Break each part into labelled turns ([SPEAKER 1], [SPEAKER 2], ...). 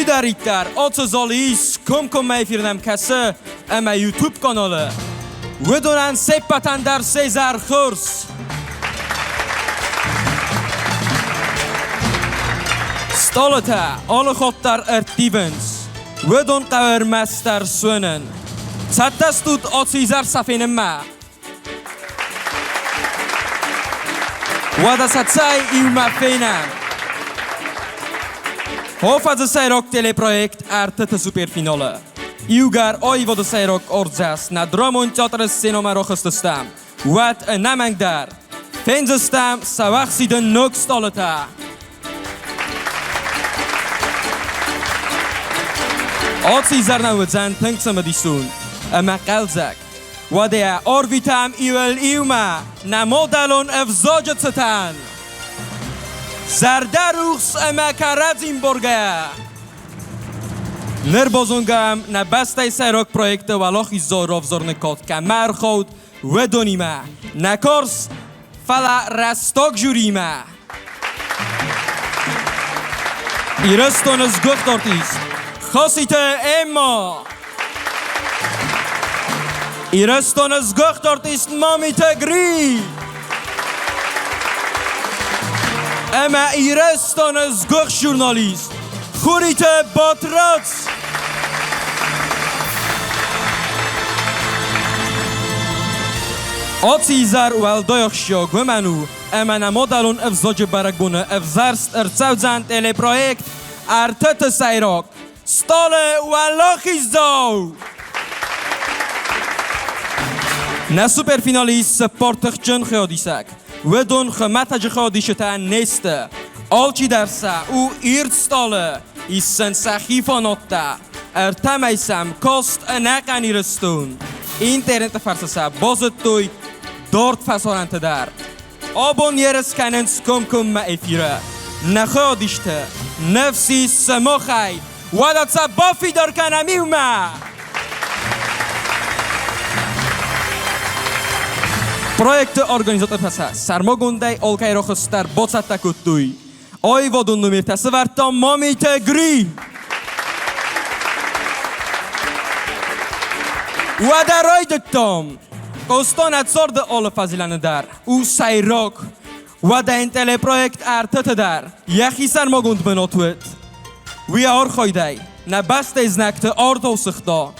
[SPEAKER 1] Lideriter, Otzozolis, Kumkum Meifirnem Kasse, Emma YouTube kanalı. Wedonan Sepatander Cesar Khurs. Stoleta, alle Gottar Ertivens. Wedon Kauermester Sönen. Zattastut Otzizar Safenema. Wadasatsai Ilma Fenam. Hofa de Sairok teleprojekt Artete Superfinale. Iugar oivo de Sairok Ordzas na dromon tjotres Sinoma Rochestem. Wat een namang daar. Fenzestam Sawaxi de Nuk Stoleta. Otsi Zarnawadzan Tunksama Disun. Ama Kalzak. Wadea Orvitam Iwel Iuma. Na Modalon Evzojetsetan. Zardaruchs ama Karadzim Borga. Nerbozongam na Bastay Sairok projekte Walochi Zorov Zornekot Kamar Chod Wedonima. Na Kors Fala Rastok Jurima. Ireston Zguftortis. Chosite Emma. Ireston Zguftortis Mamite Gri. Ama Ireston Zguf Journalist. Khurite Batrats. Otzizar Waldoychsho Gwemanu. Ama na modalon Evzoje Baragune Evzarst Ertzaudzan teleprojekt Artete Sairok. Stole Walochizo. Na superfinalist Portachchen Geodisak. Wedon Gematage Geodisheta Neste. Alchi Darsa U Eertstalle is zijn Sachifanotta. Tamaisam kost een akanirestun. Internet farsasa bozetui dort fasorante daar. Abonneres kanens komkom ma efira. Nachodishte. Nefsi samochai. Wadatsa bafi dar kanamiuma. Projekte organisator fasa. Sarmogundai olkairochostar botsatakutui. Oj wodun numir tesse vartam mamite gri. Wadaroidettom. Koston het zorde alle fazilanen daar. U Sairok. Wada in teleprojekt Artete daar. Jachisar mogund benotwet. Wie orchoidai. Na baste znakte orto sichta.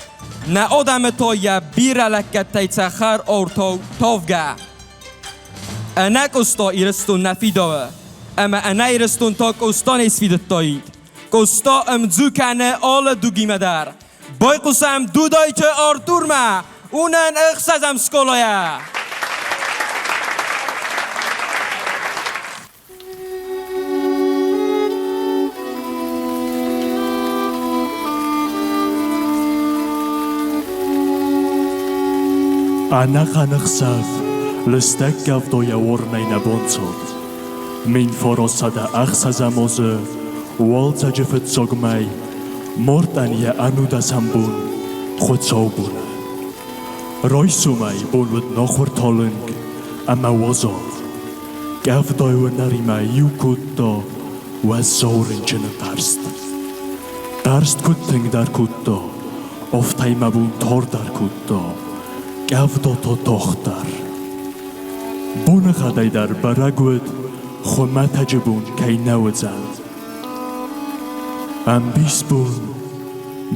[SPEAKER 1] Na odame to ja bira lekkettei cachar orto tovga. Enek usto irestun nafidowe. Ama anayirestun to kostan isvidettoid. Kosta mdzukane alle dugimedar. Boykusam dudayte Arturma. Unen ixsazam skoloya.
[SPEAKER 2] Anach listek gavdoya ornayna bonsod. Min forosada axsazamoze, walza jefet zogmay, mortania anuda sambun, khotsobun. Roisumay bonwet nochwer tolling, ama wazov. Gavdoya narima yukutto, was zorin jene darst. Darst kutting dar kutto, oftaimabun tor dar kutto. Gavdoto tochtar. Bunachadai dar baragwed, Khomatajbun kainawzan. Ambisbun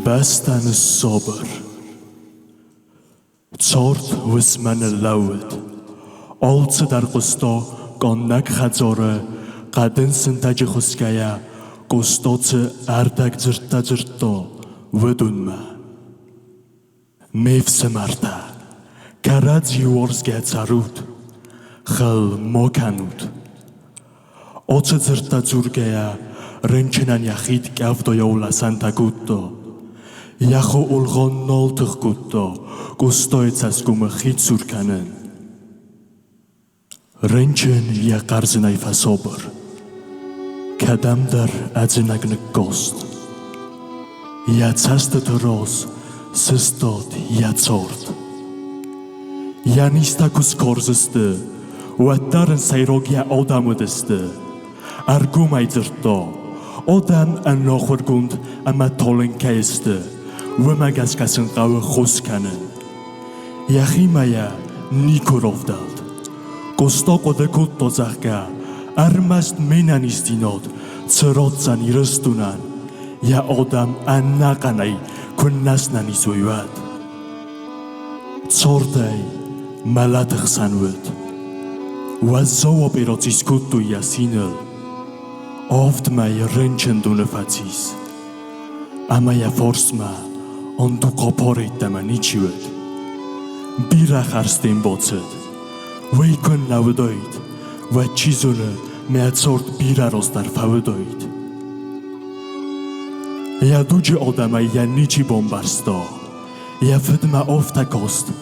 [SPEAKER 2] bastan sober. Tsort wisman lawed. Alts dar qosto konnak khazore qadin sintaj khuskaya qostots ardak zirto wedunma. Mevsemarta Karadzi worsgatsarut. Khal mokanut. Otsezerta zurgeya renchenan yachid kavdoya ula santa gutto. Yacho ulgon noltig gutto. Gustoetsas gume chid zurkanen. Renchen yaqarzinay fasober. Kadamdar adzinagnek gost. Yatsastet ros, sistot yatsort. Yanistakus korzeste. Wattaren Sairogya odamudeste. Argumay zirto. Odam annochvergund ama tolen kaiste. Wemagas kasen qawe khoskanen. Yachimaya Nikorovdald. Kostoko de kutto zahka. Armast menanistinod. Tsrotsan irstunan. Ja odam annaqanai kunnasnani soivat. Tsordai malatxsanwet. Wazowo perocis kuttu yasinel. Oft mai renchendune facis. Amaya forsma on tu koporit tamanichiwet. Bira harsten botset. Weikon naudoit. Vachizone meatsort bira rostar faudoit. Ja duce odama ja nici bombarsto. Ja fydma ofta kost.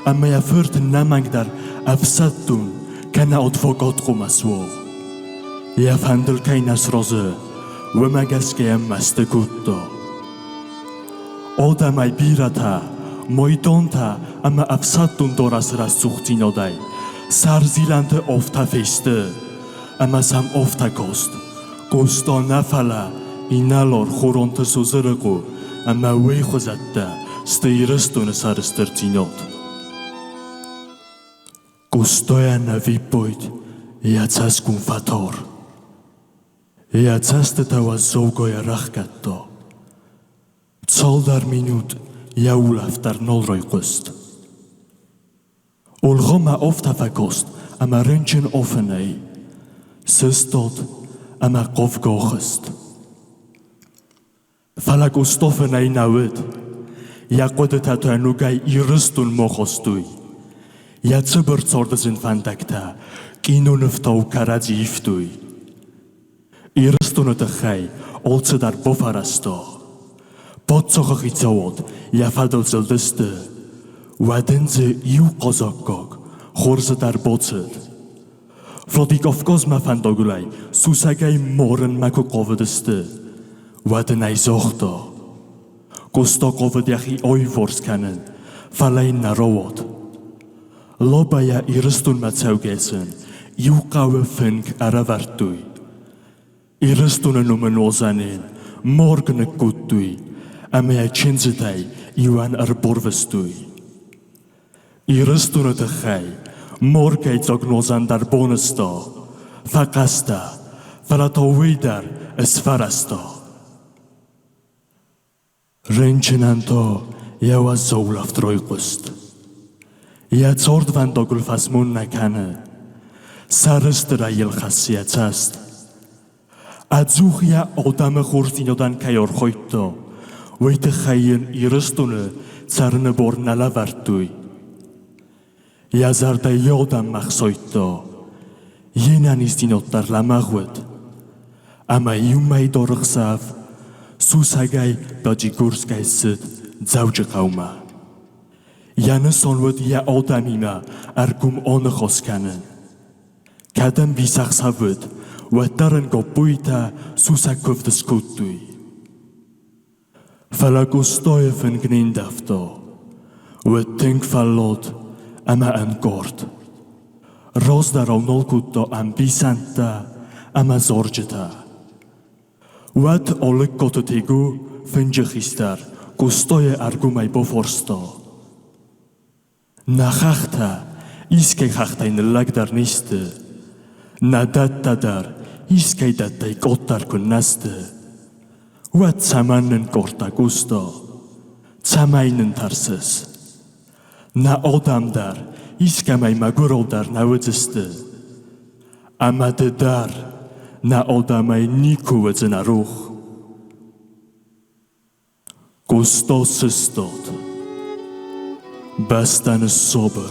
[SPEAKER 2] Ama ja fyrt namangdar afsattun kana odfogot kumaswo. Ja fandel kainas roze. Wemagaskeam mastekutto. Odamai birata. Moidonta ama afsattun doras rassuchtinodai. Sarzilante ofta feste. Ama sam ofta kost. Gusto nafala. Inalor choronte sozerego. Ama weichozatta. Steirestone sarstertinot. Gustoja na vipoid. Jacas cum fator. Jacas te tawa zogoja rachkatto. Zoldar minut. Jaulaf dar nolroi kust. Olgoma ofta fakost, ama rentjen offenei. Sistot, ama qofgochest. Falagust offenei nauet. Ja qodetatu anugai iristun mochostui. Ja tsibertsordezin fandakta, kinunftau karadzi iftui. Iristun etachai, oltse dar bofarasto. Potsochachitsawot, ja fadolzeldeste. Wadenze iu qozokgog, khorze dar botset. Flodikofkoz ma fandogulai, susagay moren mako qovedeste. Wadenai zochto. Gusto qovediachi oivorskanen, falay narowot. Lobaya iristun matsaugesen, iu qawe fink aravartui. Iristun numen ozanen, morgen kuttui. Amea chinzitai, iwan arborvestui. Iristun etachai, morgai zognozan dar bonesto. Fakasta, falatovidar esfarasto. Renchenanto, jawa zoulaf troikust. Ja zordvan dogulfas munnakane. Sarestera yelchas jacast. Adzuchia odame churtinodan kayor choito. Weite chayen iristune tsarne bor nalavartui. Yazarda yodam machsoito. Jenan istinot dar lamagwet. Ama iumai dorgsav. Susagay bajigurskay sit dzauge kauma. Janeson wet ja odamina argum onechoskanen. Kadam visachsavut. Wetaren gopuita susakuvdes kuttui. Falagustoje van gnindafto. We think fallot ama an kort. Rozdaro nolkutto ambisanta ama zorgeta. Wat olek kototegu finjechistar gustoje argumai boforsto. Nachachta iske chachta in lagdar niste. Nadattadar iske dattai kottar kunnaste. Wat samanen korta gusto, samainen tarses. Na odamdar, iskamai magurodar naudzeste. Amadedar, na odamai nikuwedzena ruch. Gusto sistot, bastan sober.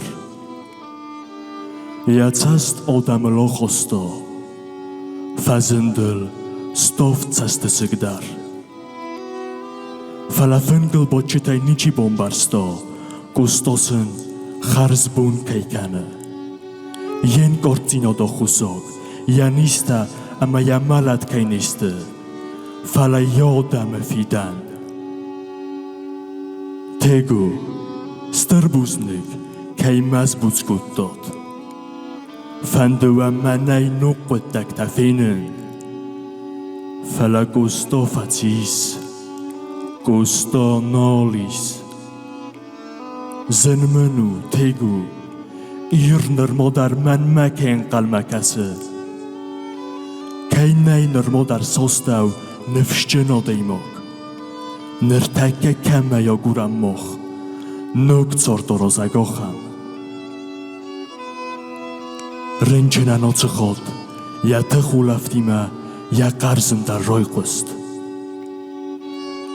[SPEAKER 2] Jacast odam lochosto, fazendel stovcaste sigdar. Falafengel boczytaj nici bombarsto, gustosen charzbun kejkane. Jen korcino do chusok, janista ama ja malat kajniste. Fala jodame fidan. Tegu, sterbusnik, kaj mazbuckuttot. Fandewa manaj nuqwetak tafinen. Fala gusto facis, gusto nolis. Zenmenu tegu, irner modar man maken qalmakası. Kaynayner modar sostav nefşcenodeymak. Nertakke kemme ya gurammoch, nuk zortorozagocham. Rençenan oçıxot, ya tıxulaftime, ya qarzında royqust.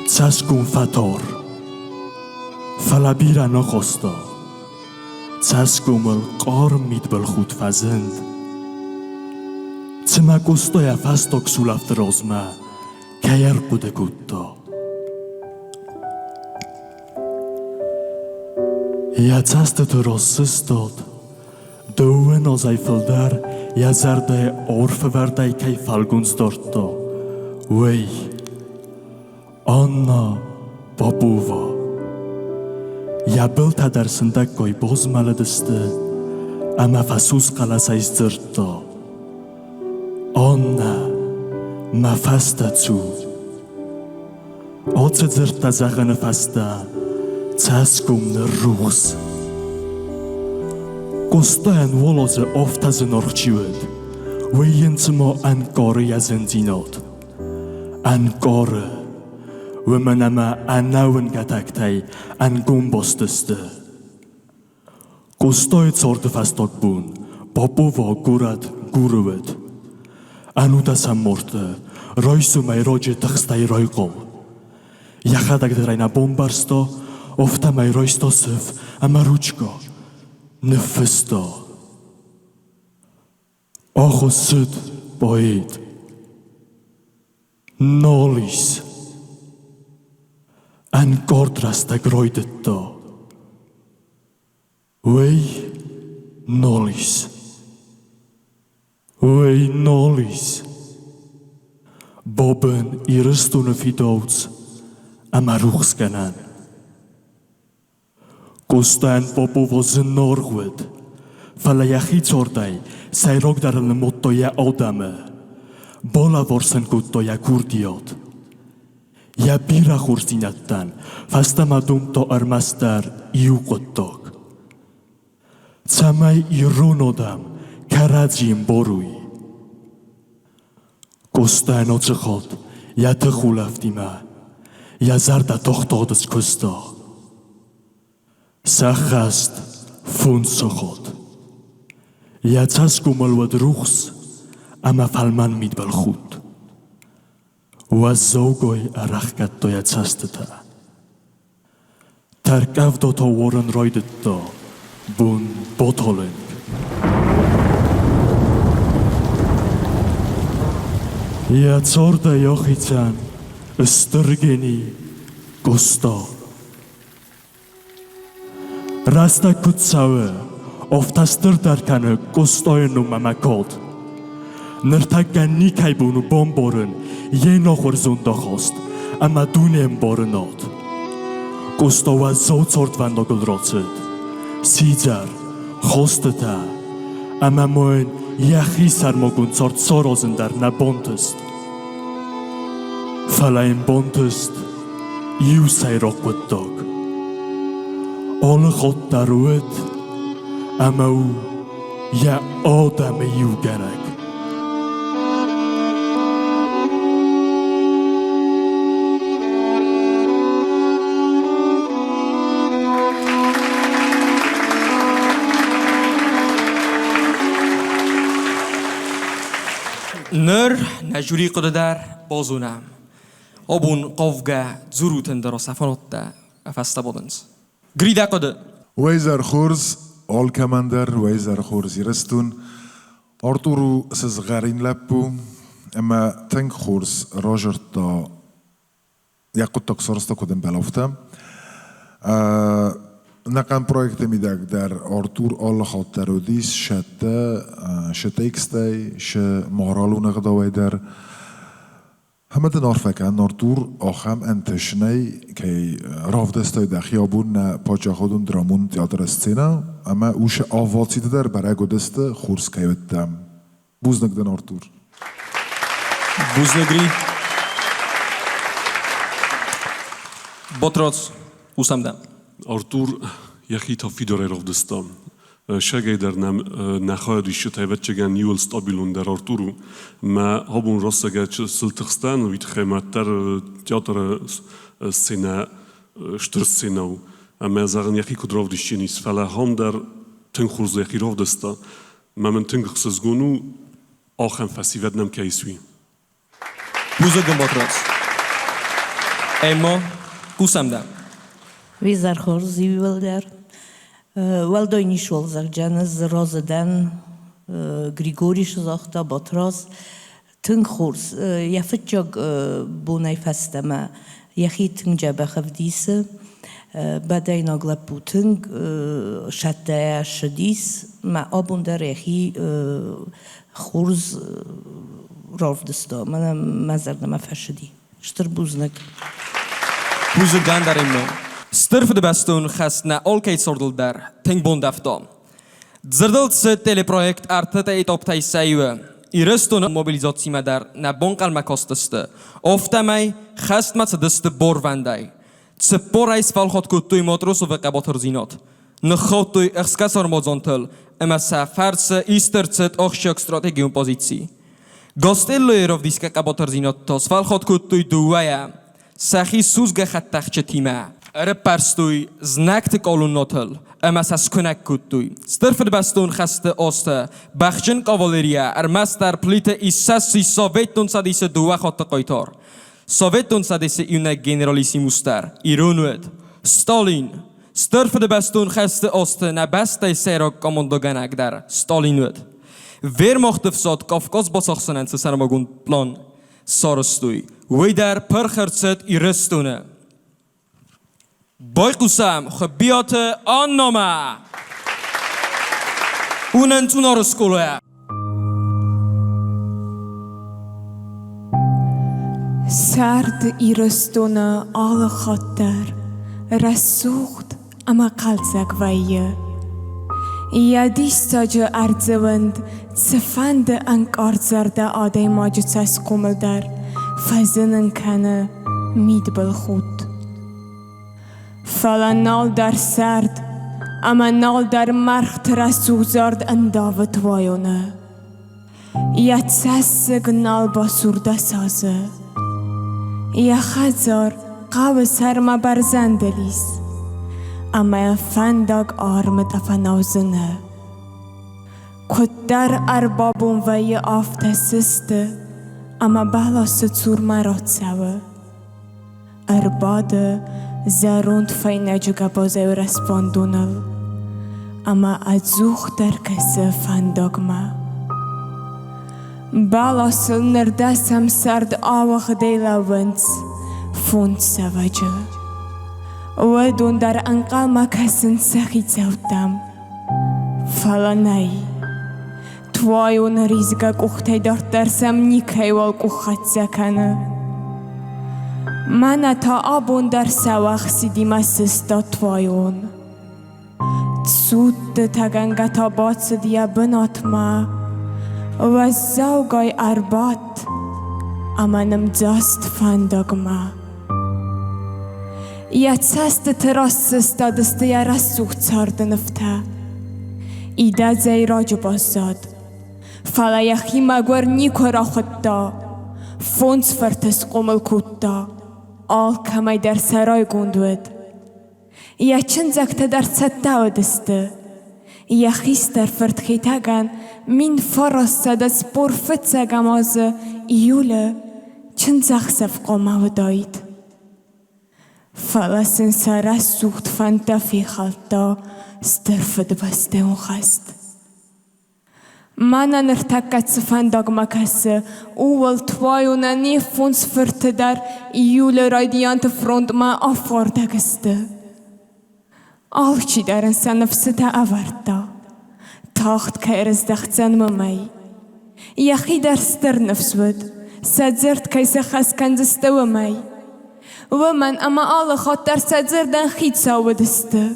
[SPEAKER 2] Tsaskun fator, falabira noxosta. Tsaskumul qor mitbel xud fazend. Tsmakustoja fastok sulaftrozma, kayer qudekutto. Ja castet rossistod, doen als hij vuldar, ja zerde orfeverdij kei falgunsdorto. Wei, Anna Babuva. Ja bilta dersinde koi bozmalediste, ama fasus kalasayz zırtto. Anna, ma fasta zu. Otse zırtta zagane fasta, Цасгум нэррүүхс. Густайн волозе офтазен орчивед. Вэйенцмо анкоре язендинод. Анкоре. Вэменама анауэн гатактай ангумбостесте. Густой цорде фастокбун. Бобово гурад гурувед. Анудасам морте. Ройсу майроджи тахстай ройгол. Яхадагдерайна бомбарсто. Ofta mai roistosef, amaručko, nefesto. Ocho syd boed. Nolis. An gordras da groedetto. Wei nolis. Wei nolis. Boben iristune fidouts, amaruchsganan. Gustan Bobovo znorgwed. Fala jachitsordai, sai rogdarel mottoja odame. Bola vorsen kuttoja kurdiot. Ja bira hurstinattan, fastamadum to armastar iukottok. Tsamai irunodam, karadzim borui. Gustan otsechot, ja techulaftima, ja zarda tochtodes kusto. Сахаст фунсохот. Я цаскумалвад рухс, ама фалман мидбалхут. Ваззогой арахкатто я цастета. Таркавдо то ворон ройдетто, бун ботолен. Я цорда йохицан, стыргени густо. Rasta kutsawe, oftastir darkane gustoynu mamakot. Nirtagan nikaybunu bomborun, jenochor zundochost, ama dunem borenot. Gustowa zotsort van nogulrotset. Sizar, hosteta, ama moen jachisar mogun sort sorozendar na bontest. Falain bontest, iusai rokwetdog. Alle God daaruit, amau, ja odame jugarak.
[SPEAKER 1] Nör najuri qudadar bozunam. Obun qovga zuruten darosafanotta afasta bodens. Grida qudi.
[SPEAKER 3] Weyzer Khurs, All Commander, Weyzer Khurs Iristun. Arturu siz g'arinlabbu, amma Tank Khurs Rogerta yaquttok sorsta kodem belofta. Naqan projektimidak dar Artur alla xottarudis şetekstay, moraluna g'dawayder. همه نارفکن نارتور آخم انتشنی که راف دستای دخیابون نه پاچه خودون درامون تیاتر سینا اما اوش آواتی در برای گودست خورس که بودم بوزنگ دن نارتور
[SPEAKER 1] بوزنگری Botroc, usamda.
[SPEAKER 4] Artur, jaki to fidorerov dostał. Segéder nem nechajad is tevetségen jól stabilun der Arturu, ma habun rosszaget szültextán, vit hemetter teater színe, störszínau. Ma zagen jaki kudrov dischinis fele hander tünkhurz jaki rov dosta, ma men tünkhs zgunu, achem feszívet nem keisui.
[SPEAKER 1] Buzogum botroc. Emo, usamda.
[SPEAKER 5] Визархор зивилдер. Валдойниш волзарджаныз розадан Григориш захта батрас тынхурс. Яфтjog бунай фастама. Яхи тынджаба хавдисы. Бадай наглапу тынг шатая шадис. Ма абундер яхи хурз ровдысто. Мана мазарда ма фашади. Штырбузнак.
[SPEAKER 1] Buzogan daar emo. Sturf de bestoon gast na alkeid sordel daar. Ting bondafto. Zerdelt se teleproject artete et optai saiwe. Irustone mobilisatie ma daar na bonkal ma kostuste. Ofta mij gast ma tseduste borvandai. Tse porais val god kutui motros of kaboter zinot. Ne godui exkasor mozontel. Ema sa farse istertset ochshok strategie positie. Gostello erov diska kaboter zinot tos val god kutui duaya. Sachi suzge khattachche tima. Reparstui znakte kolonnotel. Emas as kunak kutui. Sturf de baston gaste oste. Bachchen kavaleria. Master plite isassi Sovjetun sadise dua khotte koitor. Sovjetun sadise une generalissimus daar. Ironuet. Stalin. Sturf de baston gaste oste na beste serok komandoganak daar. Stalinuet. Weermacht of zat Kafkas basachsen en sarmagun plan. Sarostui. Weider pergertzet irustune. Boykusam, gebiate annoma. Unen tunorskola.
[SPEAKER 6] Sard irustune alle khatter. Rasucht ama qalzak vaye. Yadistage arzewend tsfande ank arzarda adai majutsas komeldar. Fazenen kanne midbel goed. Fala nal dar sard, ama nal dar marcht rasuzard en davet vajone. Yatsas signal basurda saze. Ya khazar qaw sarma barzandelis. Ama fandag armet afanauzene. Kuddar arbabun vaye aftasiste. Ama balas surma rotsawe. Arbade زارند فینج گبازه و رسپاندونل، اما ازوخ در کسی فندگما. بالاسل نردسم سرد آوخ دیلاونز فوند سوجه. ودون در انقام کسن سخی زودم. فلانای توایون ریزگا کختی دارترسم نیکی والکخت زکنه. من تا آبون در سواخ سیدیم اسستا توایون. تسود تگنگ تا بات سدیا بنات ما و زوگای اربات اما نمجاست فندگ ما. یا تسست تراسستا دستیا رسوخ چارد نفته. ایده زی راج بازاد. فلا یخی مگور نیکو را خودتا. فونس فرتس قمل کودتا. آل کمی در سرای گندود. یا چند زکت در ستا و دسته. یا خیست در فرتخیتگن من فرست در سپور فتزگم از ایوله چند زخصف قمه و داید. فلسن سره سوخت فانتفی خالتا سترفد بسته و خست. من نرتکت سفندگ مکسه اول توایونه نی فونس فرت در ایول رادیانت فرند ما آفاردگسته. آل چی در انسان نفسته آورده. تاخت که ارزدخزن ممی. یخی در ستر نفس بود. سدزرد که سخص کندسته ومی. و من اما آل خاطر سدزردن خید ساودسته.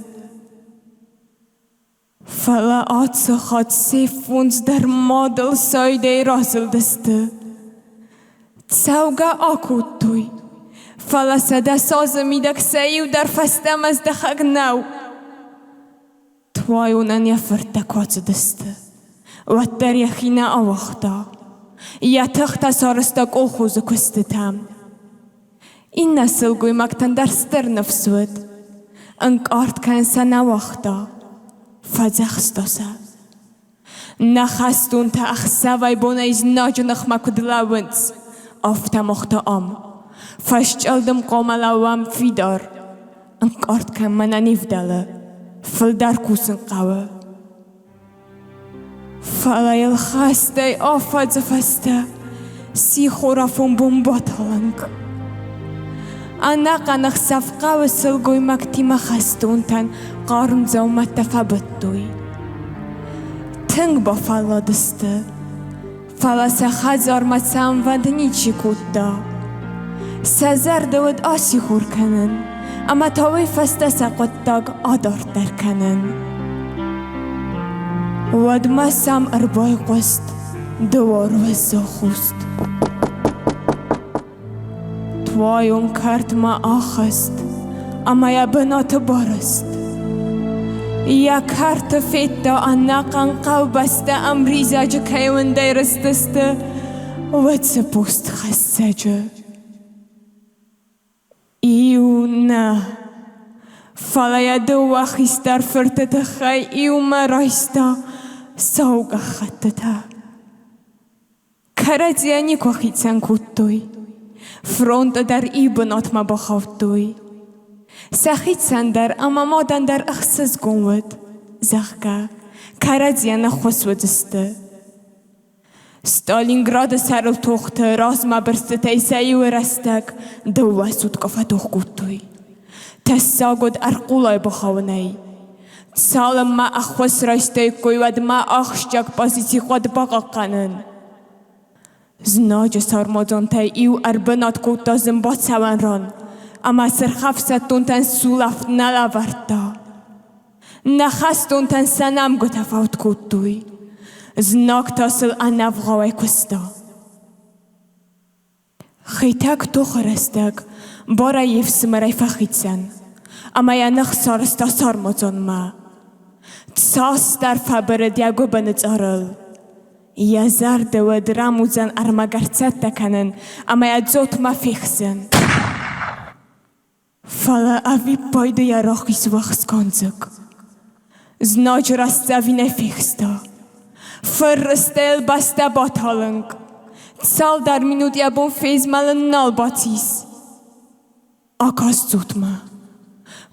[SPEAKER 6] فلا آتس خاد سیفونز در مادل سایده رازل دسته. تساوگا آکود توی. فلسده ساز میدک سیو در فستم از دخگ نو توایونن یا فرتکوات دسته و در یخینه آوختا یا تخت سارستاک او خوز کستتم این نسل گوی مکتن در ستر نفسود انک آرد کنسا نواختا فزخستاسا نخستون تا اخسا وی بونه ایز ناجو نخما کدلاونز آفتا مختا آم فشچلدم قوملاوام فیدار انک آرد کن منا نیفداله فلدار کوسن قوه فلایل خسته آفاد زفسته سی خورافون بومبات هلنگ أنا قنخ صفقة وسلقوي مكتي ما خستون تن قارن زومة تفبتوي تنگ با فلا دسته فلا سخزار ما ساموند نیچی کوتا سزر دود آسی خور کنن اما تاوی فسته سقطاق آدار در کنن ود ما سام اربای قست دوار وزا خوست توایون کرد ما آخست اما یا بنات بارست یا کرد فیتا انا قنقاو بسته امریزا جا کیون دیرستسته ود سپوست خسته جا ایو نه فلا یا دو وخیستر فرتت خی ایو ما رایستا سوگا خطتا کرد یعنی که خیتسن کتوی فرونت در ای بنات ما بخوفتوی سخیت سندر اما مادن در اخساس گونود زخکا کرد یعنی خسود استه ستالینگراد سرل توخت راز ما برستای سایو رستک دو واسود کفا توخ کتوی تساگود ارقولای بخوانای سالم ما اخوس رایستای کوی ود ما اخشجاک پازیسی خود باقا قنن زناج سارمازون تای ایو اربنات کوتا زنبات سوان ران اما سرخف ستون تن سولافت نلاورتا نخستون تن سنم گو تفاوت کوتوی زناک تاسل انف غوای کستا خیتاک تو خرستک بارا یفس مرای فخیتسن اما یا نخ سارستا سارمازون ما تساس در فبرد یاگو بنت ارل یا زرد و دراموزن ارماگرцет تکنن اما یا زوت ما فیخسن فلا اوی پایده یا راخیس وخس کنزک زناج رسته اوی نفیخستا فرستیل بسته باتالنگ سال در مینود یا بون فیز ملن نال باتیس آکاس زوت ما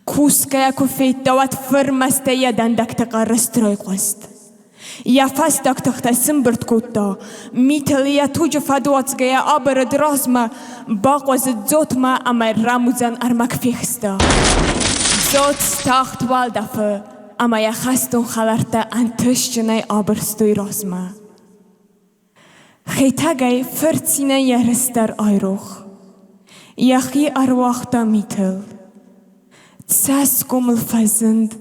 [SPEAKER 6] کوسکه یکو فیت دوات فرمسته یا دندک تقرسترای قست یا فستک تخت سنبرد کوتا میتل یا توجو فدوات گیا آبر دراز ما باقوز زوت ما اما راموزن ارمک فیخستا زوت ستاخت والدفه اما یا خستون خلرته انتش جنای آبرستوی راز ما خیتا گای فرسینه یا رستر آیروخ یخی ارواختا میتل تساس کمل فزند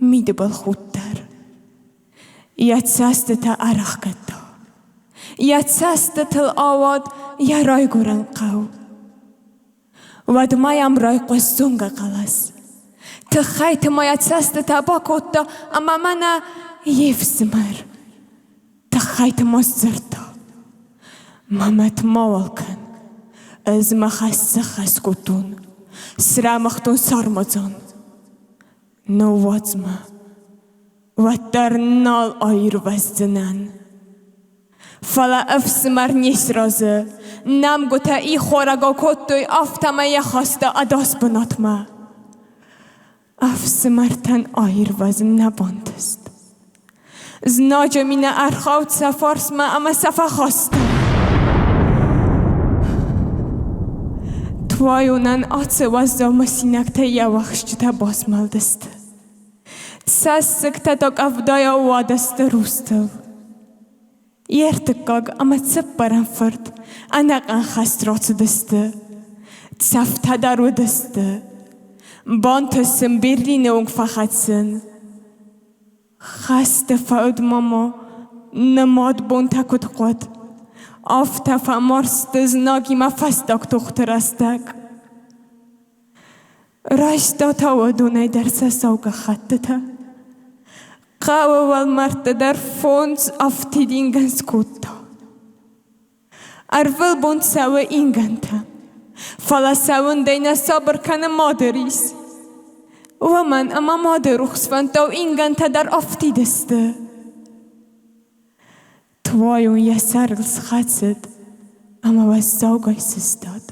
[SPEAKER 6] میدبل خودتر یا تساست تا ارخ کتا یا تساست تل آواد یا رای گورن قو ود مایم رای قصدونگا قلس تخیت ما یا تساست تا با کتا اما منا یفزمر تخیت ما زرتا مامت ماول کن از مخص خس کتون سرا مختون سارمازان نوات ما و در نال آیر وزدنن فلا افسمر نیست رازه نم گوته ای خورگا کتوی آفتما یا خواسته اداس بنات ما افسمر تن آیر وزن نباندست زناجه مینه ارخاوت سفارس ما اما سفا خواسته توایونن آتسه وزده مسینکته یا وخشته باز مالدسته تساس سکته تاک افدایا وادسته روستل یرتکاگ اما تسب برن فرد انقن خست رات دسته تسفته درو دسته بان تسم برلینه اونگ فخدسن خست فاود ماما نماد بون تکد قد آفته فمارست زناگی ما فستاک تختر استک راشتا تا و دونه درس سوق خطته قاو والمرت در فونز افتیدینگن سکوتا ارول بوند سوى اینگنتا فلا سوون دینا صبر کنه مادریس و من اما مادر رخصفن تو اینگنتا در افتیدسته توایون یه سرلس خدسد اما was saugaisistad.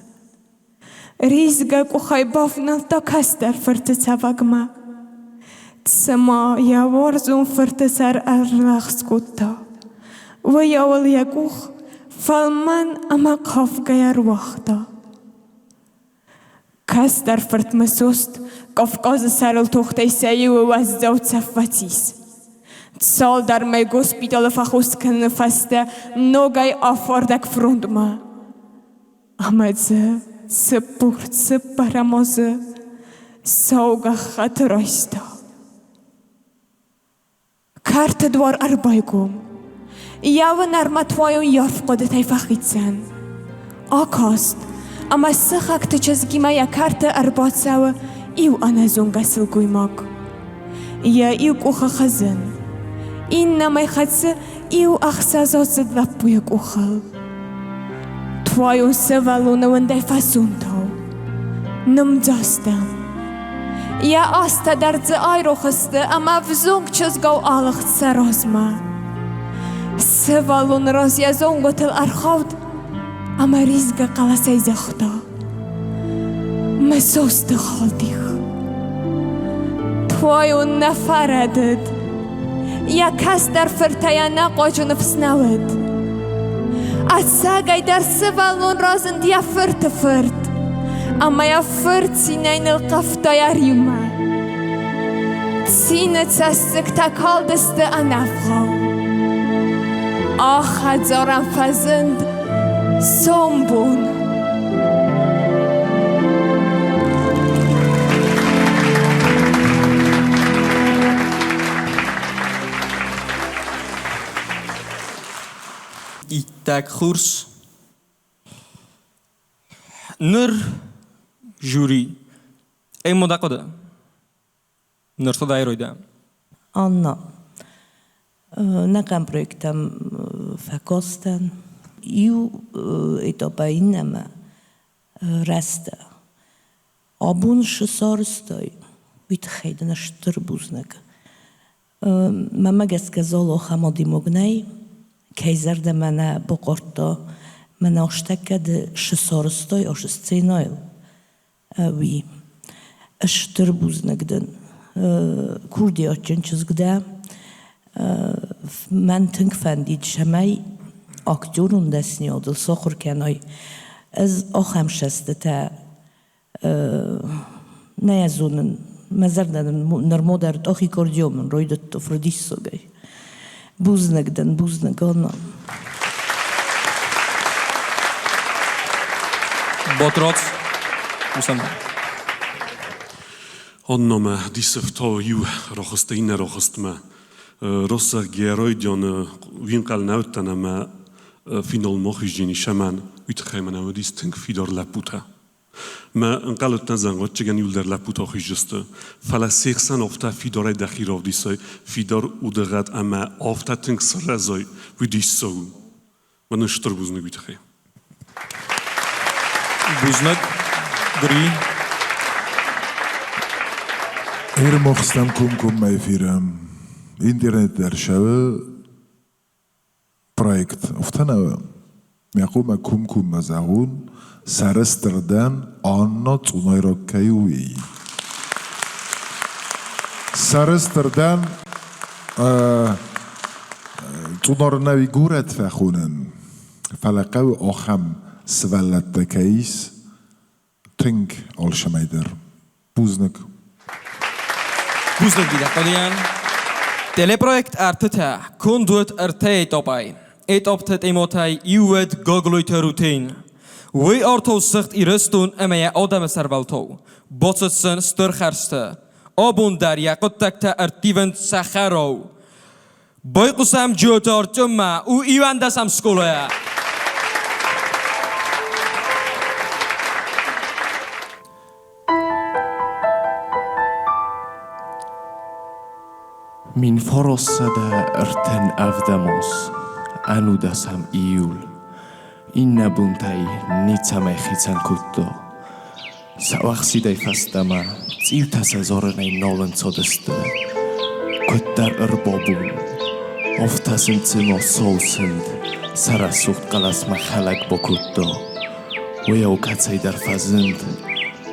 [SPEAKER 6] Rizgak uchaibovnal to kastar fertecavagma. Tsama ja warzum fertecar arlachskutta. Vajawal jaguch falman ama kafgayar wachta. Kastar fertmesost kafkaz sarl tochtay sayu was zout safvatis. Sal dar mij gospitale fachos kunnen vaste nogay afwardak frondma. Amadze, se purt, se paramoze, sauga chatroista. Karte dwar arbaigum. Jawen armatwajon jarfqodet fachitsen. Akast, ama sechak te czezgima ja karte arbatsawe iu anazunga silguimak. Ja iu kucha chazin. إنما يخدس إيو أخسازات زدلب بيك أخل توايو سوالونا وندي فاسونتو نمجاستم يا أستا درد آيرو خسته أما فزونك چزگو آلخت سرازما سوالون راز يزونگو تل أرخود أما ريزگا قلسي زختا مسوست خالديخ توايو نفردد یا کس در فرتای نقاجون فسنود اتساقای در سوالون رازن دیا فرت اما یا فرت سینین القفتا یا ریما سینه تسک تکال دست انفغاو آخد زارم فزند سومبون
[SPEAKER 1] Итак, курс. Ныр жюри. Эй модакода. Ныр содай ройда.
[SPEAKER 5] Anna, nekem projektem fekoszten, ju etapa inneme reste. Abun szysarstoj, vitchejden a sztrbuznek. Ma megeszkezoló hamadi mognej, Kejzer de mene bokorta, mene osteked szysarstoj, a szyscénail. Vi. Sztrbuznek den. Kurdi atjöncsözgde, mentünk fendít semei, aktyorun deszni odul szakor kenaj. Ez aham szesztete, ne ezonen, mezerden narmodert achikordiómen, rojdott a frodisszogaj. Buznek onnan.
[SPEAKER 1] Botroc. Muszam.
[SPEAKER 4] Annome disefto ju rohoste inne rohostme. Rossa geroidjon vinkal nautaname final mohizjini shaman utgemen au distink fidor laputa. Ma încalut nazangot cegen yulder laputa hizjuste. Fala 80 ofta fidore dakhirov disoi fidor udegat ama ofta tink srazoi vidissou. Man shturbuzne bitxe.
[SPEAKER 1] Buznak. Drie.
[SPEAKER 3] Hier mochtم کم میفیرم اینترنت در شب پروژه افتنه میخوام کم مزاون سرستردن آنات اونای را کیویی سرستردن تونار نوی گورت فخونن فلقه و آخم سوالت دکیس تنگ آل شمیدر بوزنک
[SPEAKER 1] Buznak didaqadiyan. Teleprojekt artita kundut artay topay. Etoptet emotay iwed gogloyte rutin. We arto sicht iristun emaya adam servalto. Botsitsen sturgerste. Abun dar yaquttakta artivent sakharo. Boyqusam jotar tumma u iwandasam skoloya.
[SPEAKER 7] Min forossada örten avdamos, anudasam iul. Inna buntai nitsame khitsan kutto. Savaxsidai fastama, tsivtasa zoranai nolan tsodeste. Kuttar erbobun, oftasen tsimo sousend, sarasucht qalas makhalak bokutto. Weo katsai dar fazend,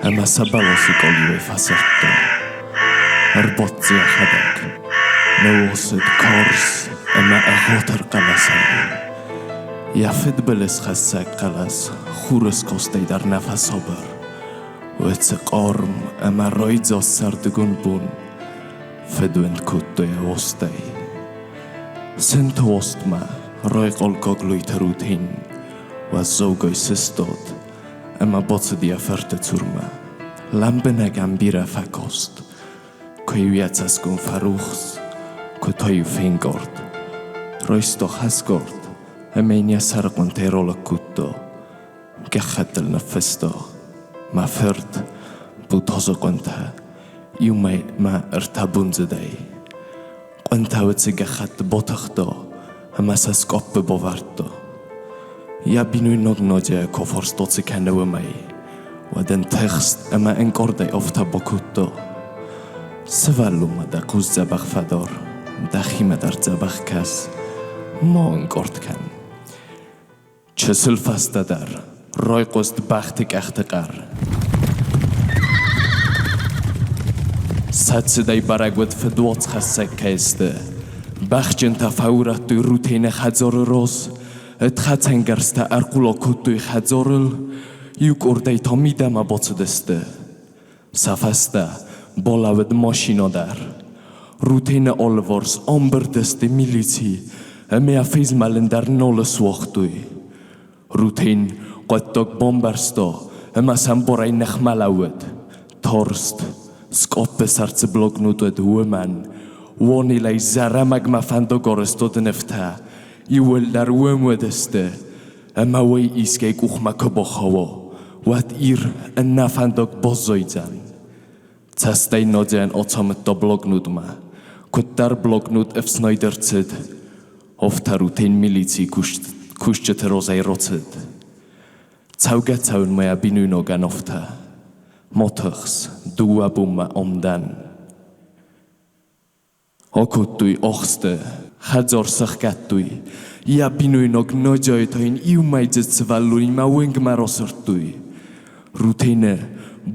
[SPEAKER 7] ama sabalosi koliwe faserto. Erbotsia khadak, noosid kors, ama ahotar qalasai. Yafid beles khassak qalas, khures kostay dar nafasober. Wetse qarm, ama roidzos sardugun bun, fedwend kutto ja ostay. Sent ostma, roi qolqogluit rutin, was zogoy sistod, ama botsedia ferte turma. Lambena gambira fakost, koiviatsas kun faruchs, kotoyu fingord. Roisto hasgord, amenia sarqon terola kutto, gakhatel nafisto, ma ferd, butozo qonta, iumay ma ertabunzedai. Qonta wetse gakhat botakhto, ama saskoppe bovarto. Ja binu nognoje koforstotse kannewe mai, waden tekst ama enkordai ofta bokutto. Svaluma da kuz zabach fador, da khima dar zabach kas, mo enkord kan. Chesel fasta dar, roi qost bachtik achtekar. Satsedai baragwet fedwots khassak kaiste, bachjen tafaurat tu rutine khadzor ros, et khatsengersta arqulo kutu khadzorl, yuk ordai tomidama botsdeste. Safasta, bolaved moshinodar. Rutine olvors omberdeste militie, emea fizmalendar noles wochtui. Rutine qottok bombarsto, ema samborai nechmalawed. Torst, skoppe sartse blognutwed hueman, wonilai zaramagma fandogorestod nefta, iweldar wemwedeste, ema wei iskeik uchma kobochowo, wat ir enna fandog bozoidzan. Tsastai nodzen otsomet to blognudma, kuttar blognut efsnoidercid, ofta rutin milici kushtet rozai rocid. Tsaugatsaun mea binunogan ofta, motochs duabumma omdan. Okutui ochste, khadzor sakhkatui, ja binunog nojoitoin iumaidzetsvalluni ma wengmarosortui. Rutine,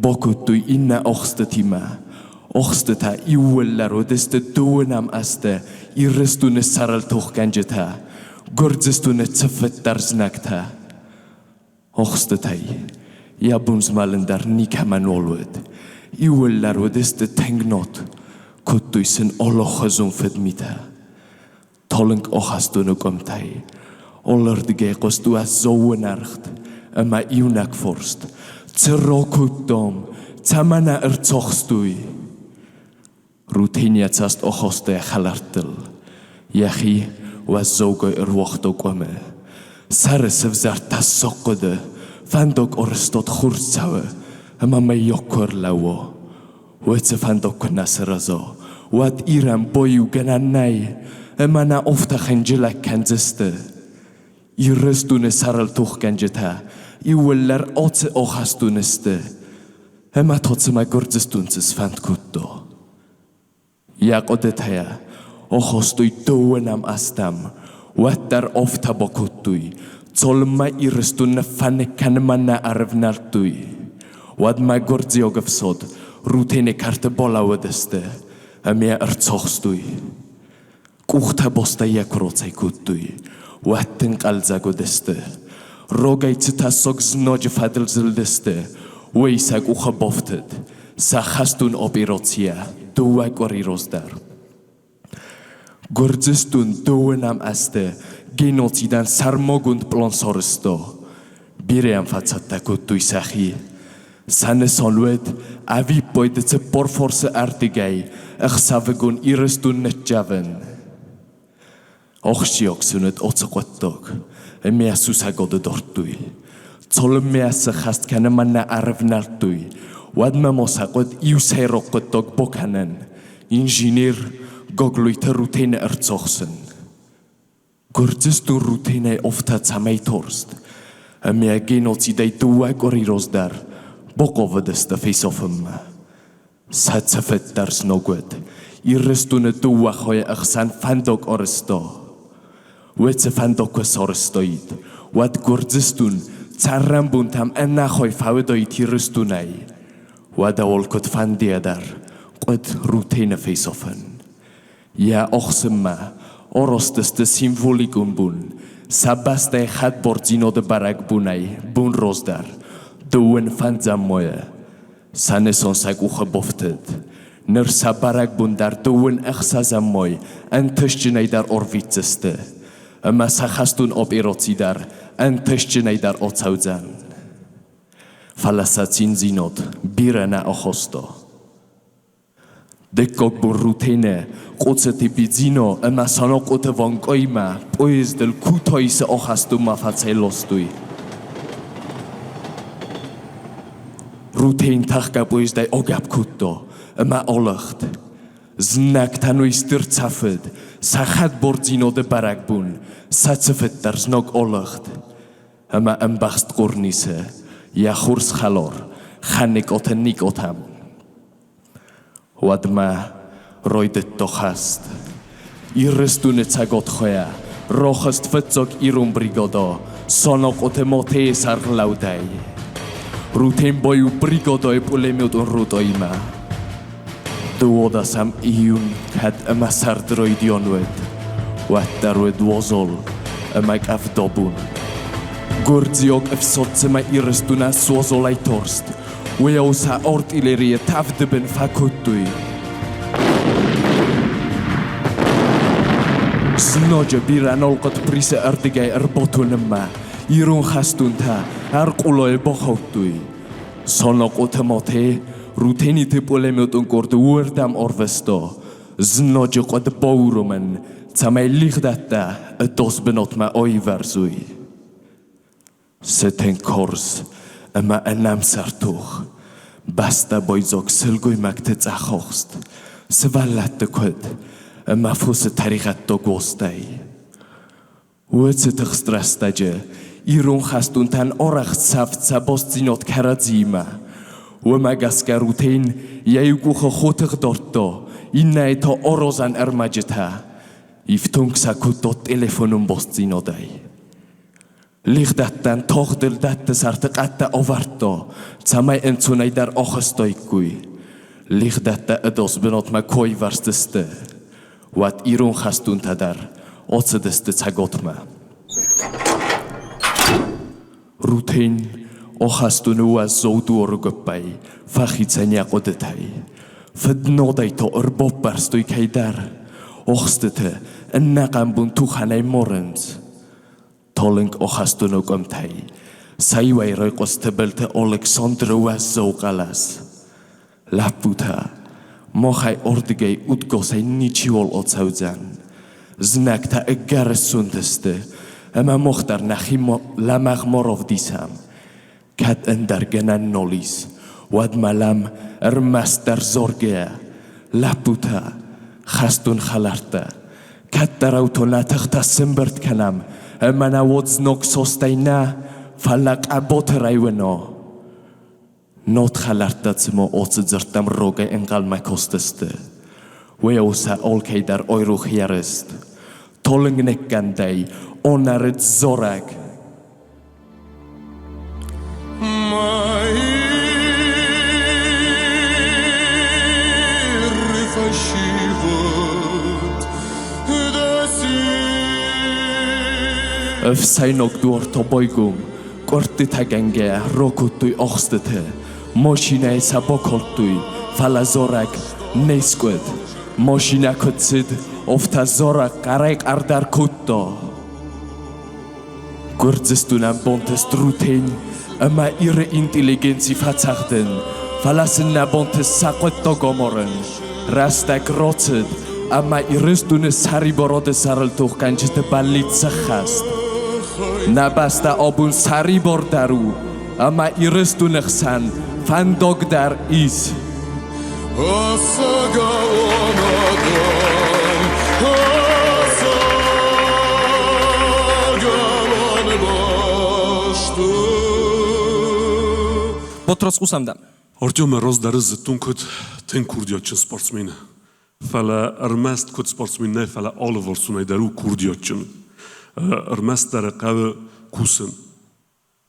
[SPEAKER 7] bokutui inna ochstetima, ochsteta iuellaro deste duenam aste, irrestune saraltuchkanjeta, gordzestune tsefettar znakta. Ochstetai, jabunsmalendar nikaman olwed, iuellaro deste tengnot, kuttuisen olohazun fedmita. Tolink ochastunu komtai, ollerdige kostua zoenarcht, ama iunak forst, Tsirokuttom, tsamana erzochstui. Rutinia tsast ochoste khalartel. Yahi was zogo erwochto kwame. Saresev zartas sokode, fandok orestot khurtsawe, ama mayokor lawo. Wetse fandok naserazo, wat iram boyu gananai, emana ofta khanjela kanzeste. Irrestune saral tuchkanjeta, iweller otse ochastuneste, ema totsema gordzestunces fandkutto. Jakodetaya, ochostui doenam astam, wattar ofta bokuttui, zolma irrestune fanekanmana arvnartui. Wadma gordziogevsod, rutine karte bolawedeste, emea erzochstui. Kuchta bosta jakrotsai kuttui, watten qalzagodeste. Rogaitsita sok znodje fadelzeldeste, weisak uchabofted, sachastun opirotia, duak orirozdar. Gordzestun doenam aste, genocidan sarmogund plonsoristo, biream fatsata kutui sachi. Sane sonluet, avi poidetse por forse artigai, savegun irestun netjaven. Ochsioksunet otsakwattok, emea susagode dortui. Zolmea sechast kanemana arvnartui, wadma mosakot iuserokottok bokanen, ingenier, գոգլույթը ռութենը ըրծողսն։ Գուրձստու ռութենը օվթա ցամայ թորստ։ Ամիա գենոցիդայ դուա կորիրոզդար բոկովը դստը ֆեյսոֆում։ Սացաֆետ դարս նոգուդ իրստունը դուա խոյ ըխսան ֆանդոկ օրստո։ Wetse fandokwe sorstoid, wat gurdzistun, tsarrambun tam ennachoy fawdoid hirustunai, wat aolkot fandiadar, qod rutine feisofen. Ja ochsema, orosteste symbolikum bun, sabaste had borzino de barak bunai, bun rosdar, doen fanzamoye, saneson saguche bofted. Ner sabarak bundar doen echsazamoy, en tushjinai dar orvitzeste. Yma sachastwn ob erotidar, yn tysgynnaidar o tawdan. Falasatsin zinod, birana o chosto. Degog bwr rwtene, qotseti bidzino, yma sanok o tyfon goima, bwys del cwtoi se o chastw ma fatsailostwy. Rwten tachga bwys dau ogab cwto, yma olacht. Znak tanwy styrtafyd, sachad bordzino de baragbun, satsafyd dar znog olacht. Yma ymbachst gwrnise, iachwrs chalor, chanig o tennig o tam. Wad ma roed et dochast. Irystwn et agot choea, rochast fytsog irwn brigodo, sonog o temotes ar lawdau. Rwten boiw brigodo e pwlemiwd o'n rwd o ima. Dywodas am iwn cad yma sardroedionwyd, wadarwyd wosol yma gafdobwn. Gwrdziog efsod yma irystwn a swosol ai torst, weaw sa ort ileri y tafdybyn ffacwdwy. Snodja biran olgod brise ardygau botwn yma, irwn chastwn ta ar qwlo e bochawdwy. Sonog o tymote, rwteni te polemod yn gwrdd wrdam orfesto, znodjo qod bawrwmen, ta mae lichtata y dosbynod ma o'i farswy. Seten cors yma yn amsartwch, basta boidzog sylgwy mag te zachost, syfalat y cwyd, yma ffws y tarigat o gwostau. Wyd sydd ych strastadje, irwn chastwn tan orach saft sa bostinod caradzima. Wema gasgar rwtein, iau gwch o chwtych dorto, inna eto orozan ermageta. Iftung sa cwto telefonum bostinodau. Lichtatan tochdel dattes artig atta ofarto, tamai entzunai dar ochastoikui. Lichtata edos benot ma koi varsteste. Wat irun chastun tadar, otsedeste tagotma. Rwtein, ochastwn nhw a zowdw o'r gybai, fachitsania qodetai. Fydnodau to yr bobarstwy caidar, ochstyte yn nagambwn twchanau morens. Toling ochastwn nhw gymtai, saiwai roi qostebelte Oleksandr a zowgalas. Laputa, mochai ordigau utgosai nichiol o tawdan. Znak ta y garesundeste, yma mochtar nachimo lamach morof disam. Cad yndar gynan nolis, wad malam master zorgea, laputa, chastwn chalarta. Cad dar autonatach ta symbert canam, yma na wod znog sostai na, falak aboter aiweno. Not chalarta tymo otsydyrtam roga engal ma kosteste. Weosa olkei dar oiruch jarest. Toling nekandai, onaret zorag. Öf sainog duor to boigum, korti tagenge, rokutui ochstete, moshina e sabokoltui, falazorag, neisquid, moshina kutsid, ofta zorak, karek ardar kutto. Gwrdzystwn am bontes drwtein, yma ire inteligenci fatachden, falasin na bontes sakwet dogomoren, rastag rotsyd, yma irystwn y sari borodes araltuch gan jyst y balit sychast. Na basta obwn sari bordaru, yma irystwn eich san, fandogdar is.
[SPEAKER 1] Botros usamdam.
[SPEAKER 4] Артем роздары тун код тен курдиотчын спортсмени. Фала армаст код спортсменне фала Oliver Sunaydaru kurdiyotchun. Armast dar qav kusen.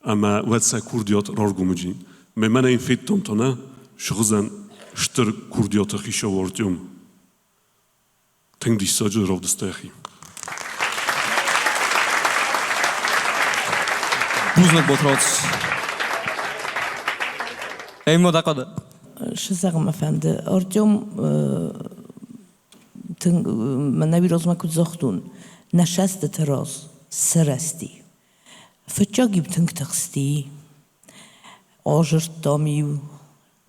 [SPEAKER 4] Ama wetsa kurdiyot rorgumujin. Me mana in fit tontona shghzan shter kurdiyot khisho wortium. Ten disajı rovdstahi.
[SPEAKER 1] Buznak Botros. Ey modaqada.
[SPEAKER 5] شزاغم افندي ارجوم من نبي روز ما كنت زختون نشست تراز سرستي فتجاگی بتنگ تخستی آجر دامیو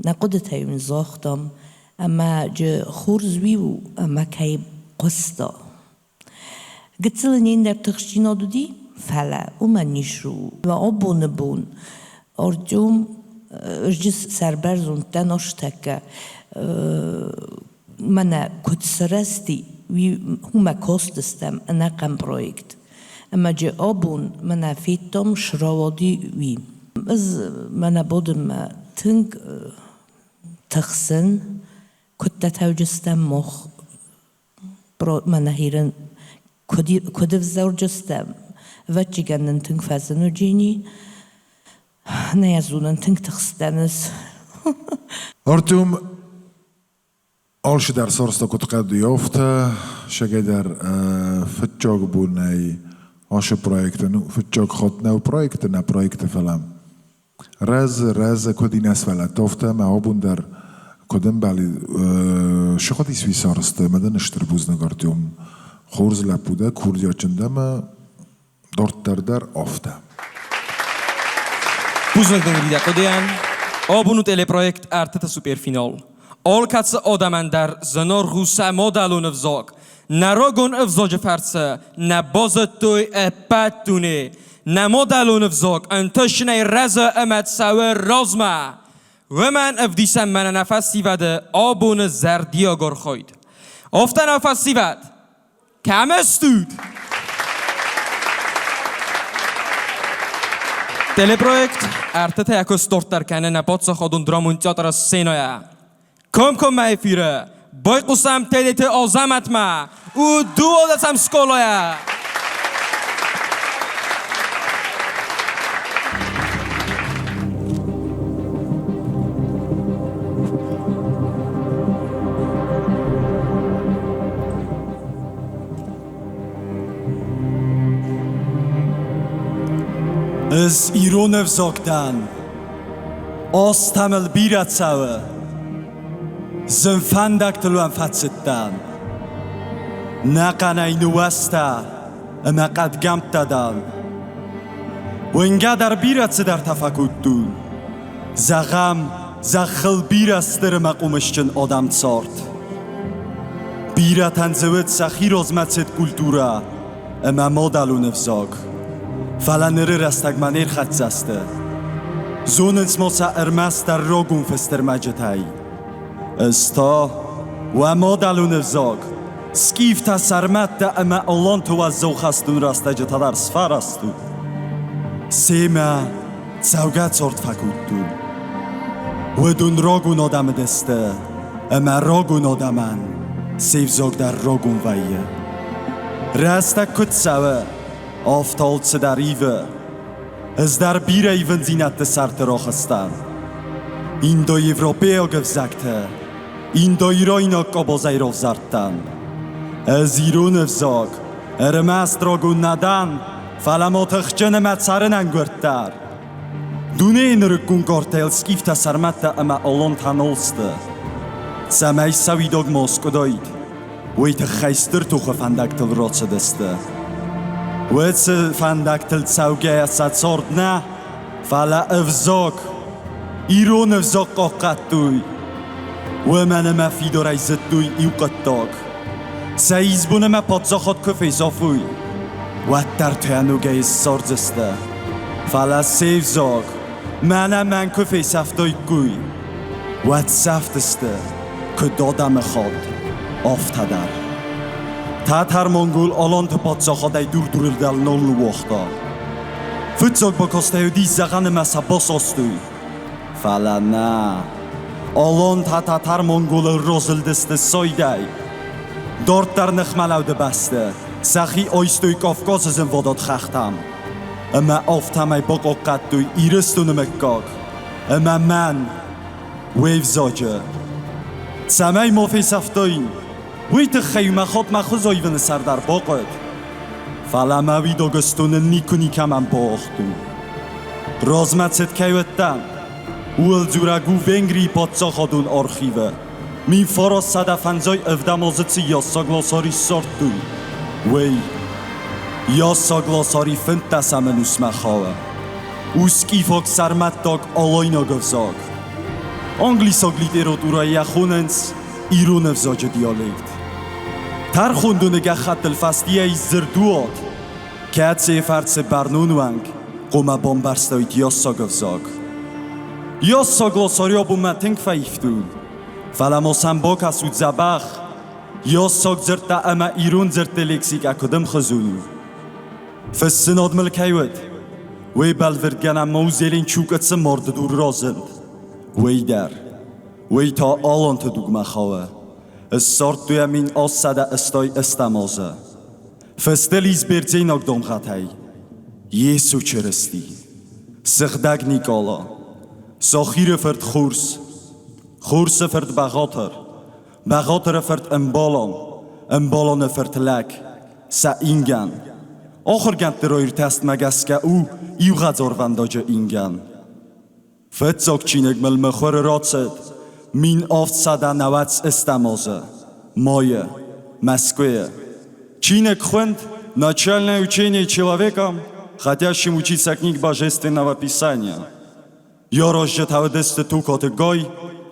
[SPEAKER 5] نقدت هیون زاختم اما جه خورزویو اما کی قستا گتسلنین در تخشینا دودی فلا او من نیشرو و آبون بون ارجوم جس سربرزون تناشتك منا كنت سرستي هما كوستستم أنا قم برويكت أما جابون منا فيتم شراودي وي از منا بودم تنك تخسن كنت توجستم مخ برو منا هيرن كدف زوجستم وجيگن تنك فازنو جيني نيزونن تنك تخستنس
[SPEAKER 3] ارتم آلش در سرستا کت قد یافته شگه در فتجاگ بونی آش پرویکت نو فتجاگ خود نو پرویکت فلم رز کدی نس ولد تافته ما بون در کدم بلی شخصی سویسارسته مدن اشتر بوز نگارتیم خورز لپوده کوردیا چنده ما دارت در آفته
[SPEAKER 1] Buznak dengrida kodean. Abunu teleprojekt arteta superfinal. Alkatse adaman dar zanar rusa modalon evzak. Naragon evzaj farse. Na bazatoy epatune. Na modalon evzak. Antashne raza amat sawe razma. ومن افدیسم من نفسی وده آبون زردیا گر خوید. افت نفسی ود. کم استود. Teleprojekt arteta jako stortar kanne na potsa chodun dramon teatra scenoja. Kom mij vieren. Boykusam TDT azamat ma. U duo dat sam skoloja.
[SPEAKER 2] از ایران افزاکتن آستمل بیرد سوه زنفندک تلوان فتستن نقن اینو وسته اما قد گمت دادن و اینقدر بیرد سه در تفکت دون زغم زخل بیرد ستر مقومشچن آدم سارد بیرد هنزوید سخیر ازمتست کلتورا اما مادلون افزاک فعلا نره رستگ منیر خط زسته زوننس موسا ارمست در راگون فستر مجتای استا و ما دلون افزاگ سکیف تا سرمت ده اما اولان تو از زو خستون رسته جتا در سفر استو سیمه سوگت سورت فکود دون و دون راگون آدم دسته اما راگون آدمن سیف زاگ در راگون ویه رسته کت سوه آفتال چه در ایوه از در بیر ایون زینت سرت را خستن این دا ایوروپیا گفزکته این دا ایراینا کابازای را زرتن از ایرون افزاگ ارمست را گون ندن فلمات اخجن مدسرن انگردتر دونه این رکون کارتیل سکیفت سرمت اما آلان تنالسته سمی سویداگ ماسکو داید ویت خیستر تو خفندک تل را چه دسته ویت فندک تل سوگه ست سارد نه فلا افزاگ ایرون افزاگ قاقت دوی و من ما فی دارای زد دوی ایو قطاگ سیز بونه ما پادزا خود کفی زافوی و در تیانوگه سارد استه فلا سیف زاگ من کفی سفتای گوی و سفت استه که دادم خود آفتادر تاتر منگول آلان تو پادزا خودای دور دل نول وقتا فتزاگ با کسته دی زغن مسا باس استوی
[SPEAKER 8] فلا نه آلان تاتر منگول روزل دست سایدای دارت در نخملوده بسته سخی آیستوی کافکاس زن وداد خختم اما آفتمای باقا قدوی ایرستون مکاک اما من ویف زاجه سمای مافی سفتاین ویت خیمه خود مخوز آیون سر در باقت فلا موی داگستون نیکنی کمم باختون رازمت ست کیوتن اول زورگو ونگری پاتسا خادون آرخیوه می فارا صدفنزای افدمازت یاسا گلاساری سارتون وی یاسا گلاساری فنت دسمن اسمه خواه اوسکی فاک سرمت داگ آلاینا گفزاگ انگلیسا گلیت اورای یخوننس ایرون افزاج دیالکت تر خوندونگه خط الفستیه ای زردوات که اتسه فرس برنون ونگ قومه بامبرستایت یاسا گفزاگ یاسا گلاساری آبو متنگ فایفتون فلما سنباک اسود زبخ یاسا گزرد دا اما ایرون زرد دلیکسیک اکدم خزونو فسناد ملکیوت وی بلوردگن اما او زیلین چوکتس مرد دور رازند وی در وی تا آلان تا دوگمه خواه استارت دوی امین آس سده استای استمازه فستلیز برزین اگدام خطای یسو چرستی سخدگ نیکالا ساخیر فرد خورس فرد بغاتر فرد امبالان فرد لک سا اینگن آخر گند درایر تست مگس که او ایو غزار ونداج اینگن فتزاک چینگ ملمخور راتسد مین آفت سده نواتس استمازه مایه مسکویه چینگ خوند начальное учение человеком, хотящим учиться книг Божественного Писания. Я розжетавдесте тукоте гой,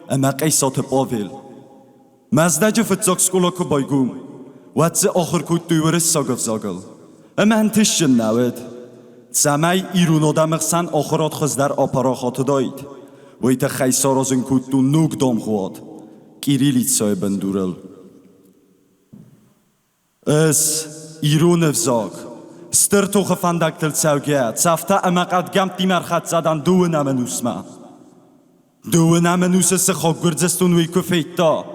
[SPEAKER 8] эма қейсоте Павел. Маздаджи фитзак скулаку байгум, ватзе ахыр кут дуйверес сагав загал. Эма хантишчен навед. Цамай ирун одамықсан ахырат хыздар апарахаты дайд. Вайта қейсаразын кутту нуг дам хуад. Кириллицай бендурел. Es ایرون افزاگ ستر تو خفندک تل سوگیت سفته امقد گم دیمر خد زدن دو نمنوس سخاق گرزستون وی کفیت دا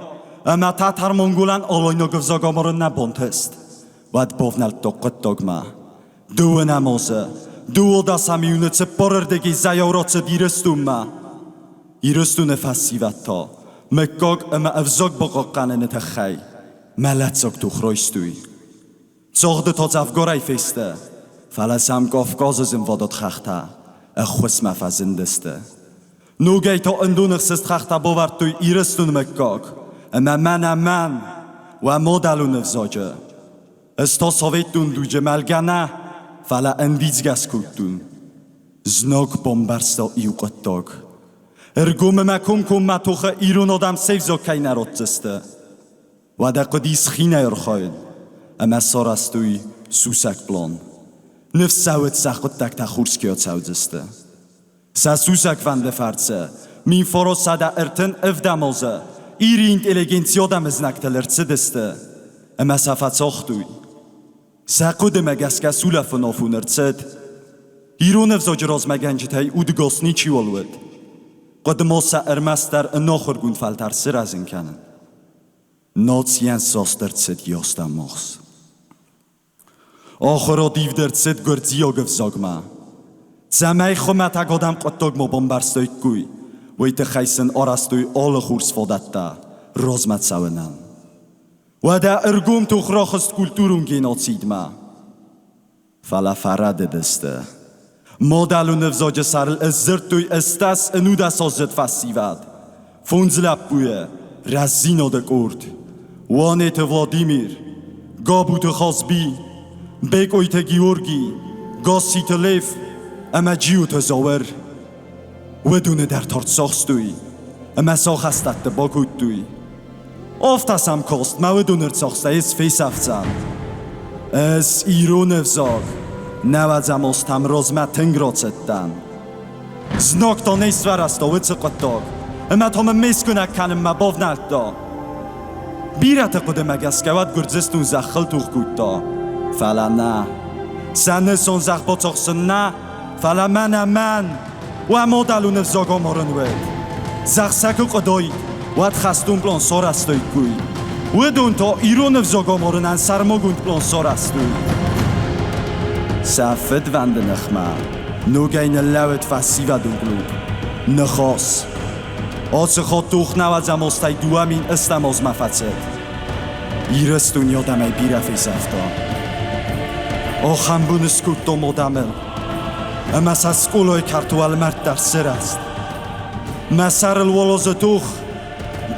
[SPEAKER 8] اما تا تر منگولن آلاینا گفزاگ آمارن نبانتست ود بافنل داقت داگمه دو نمازه دو دا سمیونت سه پرردگی زیارات سه دیرستون ما ایرستون فسیوت تا مکاگ اما افزاگ باقا قننه تخی ملت زاگ تخرایستوی زاغده تا زفگارای فیسته فلسم کافکاز زم وادات خخته اخوس مفزندسته نوگی تا اندون اخسست خخته باورد توی ایرستون مکاک اما من و مادلون افزاجه استا ساویتون دوجه ملگنه فلا اندیزگس کودتون زناک بامبرستا ایوقت داگ ارگوم مکم کم متوخ ایرون آدم سیف زاکی نرات زسته و ده قدیس خینه ارخاین اما سارستوی سوسک بلان نفس سوت سخت تک تخورس کیات سوزسته سوسک ونده فرسه مین فارا سده ارتن افدمازه ایری انتلیگنسی آدم از نکتلرسه دسته اما سفت ساختوی سقود مگس که سولف نافون ارتسد ایرون افزاج راز مگنجت های اودگاسنی چی والود قدما سا ارمستر ناخرگون فلتر سر از این کنن ناتسین ساسترد سد یاستم ماخص آخرا دیو درد سد گردزی آگف زاگمه زمه خمت اگ آدم قطاگ ما بامبرستوی گوی ویت خیسن آرستوی آل خورس فادت ده رازمت سوینن و ده ارگوم توخ راخست کلتورون گینات سیدمه فلا فرد دسته مادلو نفزاج سرل ازرد توی استاس انو ده سازد فسیود فونزلب بویه رزین آده کرد وانیت ولادیمیر گابوت خازبی بیکویت گیورگی گاسیت لیف اما جیوت زاور و دونه در تارت ساخستوی اما ساخ استت باکوت دوی آفتسم کاست ما و دونر ساخسته از فیس افزن از ایرون افزاگ نوزم استم رازمت تنگ ستن زناک تا نیست ورست آوید سقطاگ اما تام میسکنک کنم مباو نلتا بیرت قدم اگس گود گرزستون زخل توخ کود فلا نه سن سون زخ با تاخسن نه فلا من و مدلون زاگا مارنوید زخسک و قدایی و خستون پلان سار استوید گوی و دون تا ایرون زاگا مارنن سرماگوند پلان سار استوید سفت وند نخمه نوگین لوت فسی و دوگلو نخواست آسه خود دوخ نوزم استای دوامین استماز مفتسد ایرستون یادمه بیرفی زفتان آخم بون اسکوت دو مدامل اما سسکولای کرتوال مرد در سر است مسر الوالوز دوخ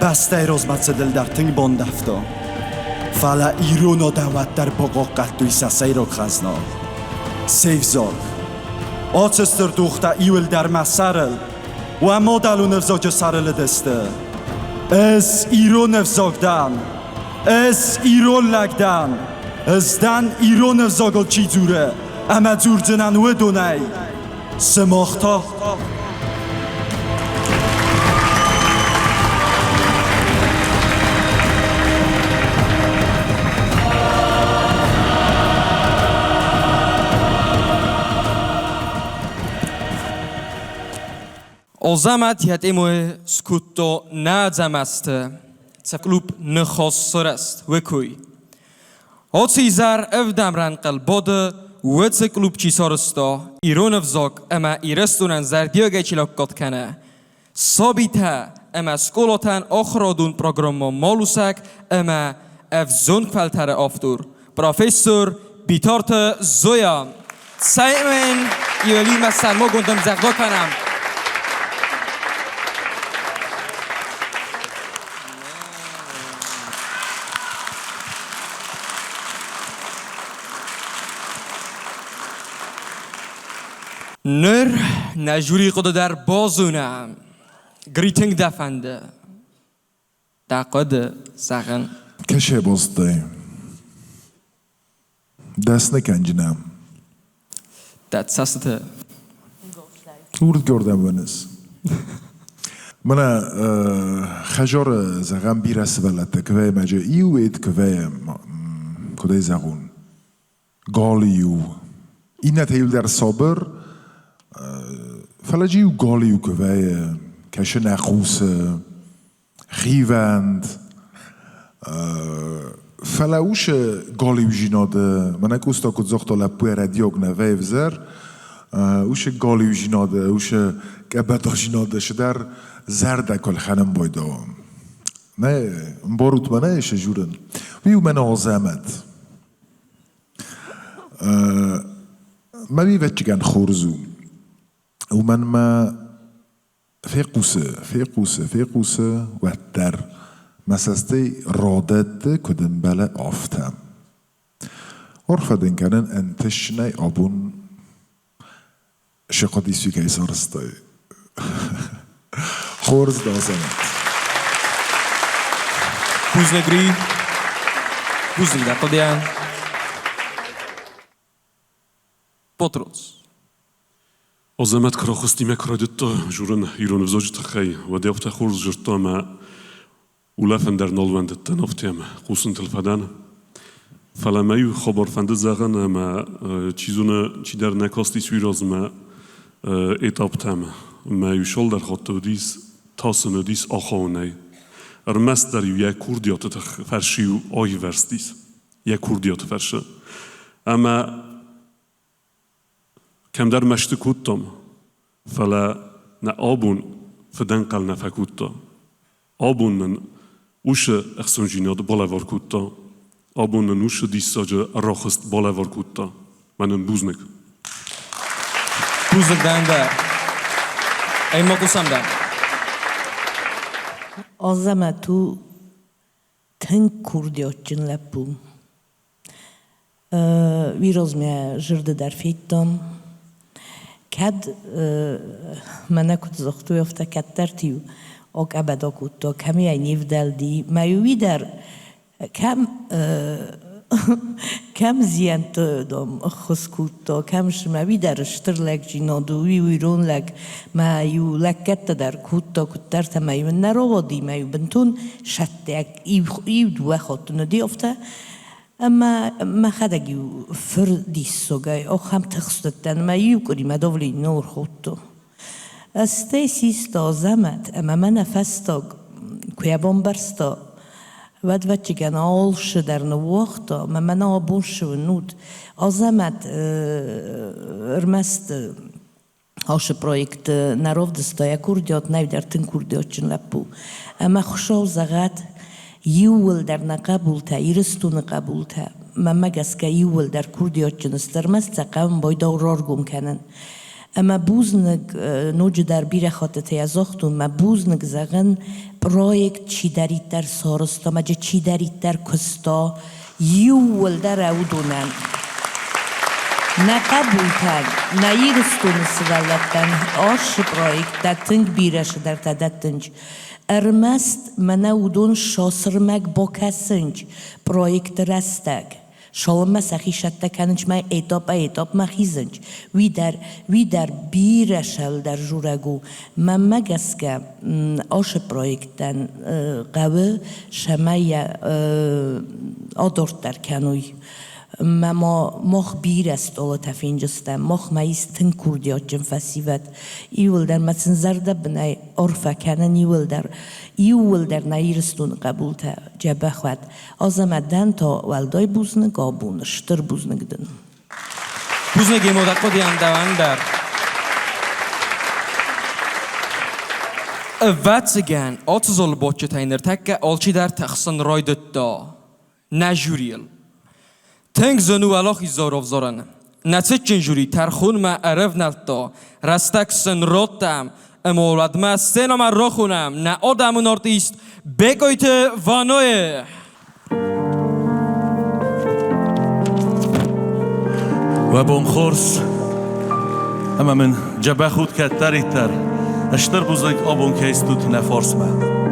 [SPEAKER 8] بسته روزمت دل در تنگ باندفتا فلا ایرون و دوت در باقا قطوی سسی رو خزنا سیف زاگ آچستر دوخته ایول در مسرل و اما دلو نفزاج سرل دسته از ایرون نفزاگدن از ایرون لگدن از دن ایرون نفزاگل چی زوره اما زور جنن و دونی سماختا
[SPEAKER 1] Ozamat het emo skutto nadzamaste. Tsklub nkhosrest wekuy. Otsizar evdamran qalbode wetsklub chisarsta ironov zog ama irestunan zardioge chilokot kana. Sabita ama skolotan akhradun programma malusak ama afzon kvaltare aftur. Professor Bitarte Zoya. Saymen yeli masalmo gondam zagdo kanam. نر نجوری قد در بازونم گریتنگ دفنده دقد سخن
[SPEAKER 3] کشه باسته دست نکنجنم
[SPEAKER 1] دت سسته
[SPEAKER 3] ورد گردم ونس من خجار زغم بیرس ولد که مجا ایو اید که کده زغون گالیو این نتیل در صابر فلاجیو گالیو که کش نخوس خیوند فلاوش گالیو جیناده من اکوستا کد زختا لپوی ردیوگ نوی وزر اوش گالیو جیناده اوش گبتا جیناده شدر زرد کل خانم بایده نه باروت منه ایشه جورن ویو من آزمد ما بیوچگن خورزو ومن ما فيقوسه وتر مساسته رادت كدن بلا آفتم ورفدن كانن انتشني ابون شقادي سوي كيسارستاي خورز دازمت
[SPEAKER 1] بوزنگری بوزنگ در قدیان پوتروس
[SPEAKER 4] Ozamat krachostim ekradetta juren iron vzogt khay و دیافت خورز جرتا ما ولافن در نالوند تنافتیم قوسن تلفدان فلما یو خبر فند زغن ما چیزونه چی در نکاستی سویراز ما اتابتم ما یو شال در خاطر دیس تاسن دیس آخونه ارمست در یک کوردیات فرشیو آی ورستیس یک کوردیات فرشه اما كم در مشت كوتم فلا نآبون فدنقل نفكوتا آبون من وش اخسون جيناد بالوار كوتا آبون من وش ديساج راخست بالوار كوتا من بوزنك
[SPEAKER 1] دنده ای ما قسم دن
[SPEAKER 5] آزمه تو تنگ کردیات جن لپوم ویروز می جرده در فیتم كاد منا كنت زختو يفتا كترتيو اوك ابدا كنتو كم يعني يفدل دي ما يويدر كم زيانت دوم خس كنتو كمش ما يويدر اشتر لك جينادو ويرون لك ما يو لك كتدر كنتو كترت ما يمن روادي ما يبنتون شتك يدو خاطن دي افتا اما ما خداگیو فردی سوگای او هم تخصدتن ما یو کری ما دولی نور خودتو استيسيستا زمت اما من فستا كويا بومبرستا ود چگن آلش در نوختا من آبونش و نود آزمت ارمست آش پرویکت نرفدستا یا کردیات نویدر تن کردیات چن لپو اما خوشاو زغت یول در نقبول تا ایرستو نقبول تا مگس که یول در کردیات چن استرمست قوم باید رارگم کنن اما بوزنگ نوج در بیر خاطر یازختون ما بوزنگ زغن پرویکت چی دارید در سارستا مجه چی دارید در کستا یول در اودونن نقبول کن نایرستون سوالتن آش پرویکت دتنگ بیرش در تدتنج ارمست من اودون شاسرمک با کسنج پرویکت رستگ شالم مسخی شده کننج ما ایتاب مخیزنج وی در بیرشل در جورگو من مگس که آش پرویکتن قوه شمای آدورت در کنوی ما مخ بیرست اولا تفینجستم مخ مایست تن کردیات جن فسیوت ایول در مثل زرده بنای عرفه کنن ایول در نایرستون قبول تا جبه خواد آزمدن تا والدای بوزنگ آبون شتر بوزنگ دن
[SPEAKER 1] بوزنگی مدقا دیندوان در واتسگن آتزال باچه تاینر تکه آلچی در تخصن رایدت دا نجوریل تنگ زنو الاخی زاروف زارن نتیجه جوری ترخون ما عرف نلتا رستک سن روتم امولاد ما سنم را خونم نه آدم آرتیست بگویت وانوی
[SPEAKER 2] و بوم خورس اما من جبه خود که تر اشتر بزرگ آبون که استوت نفارس من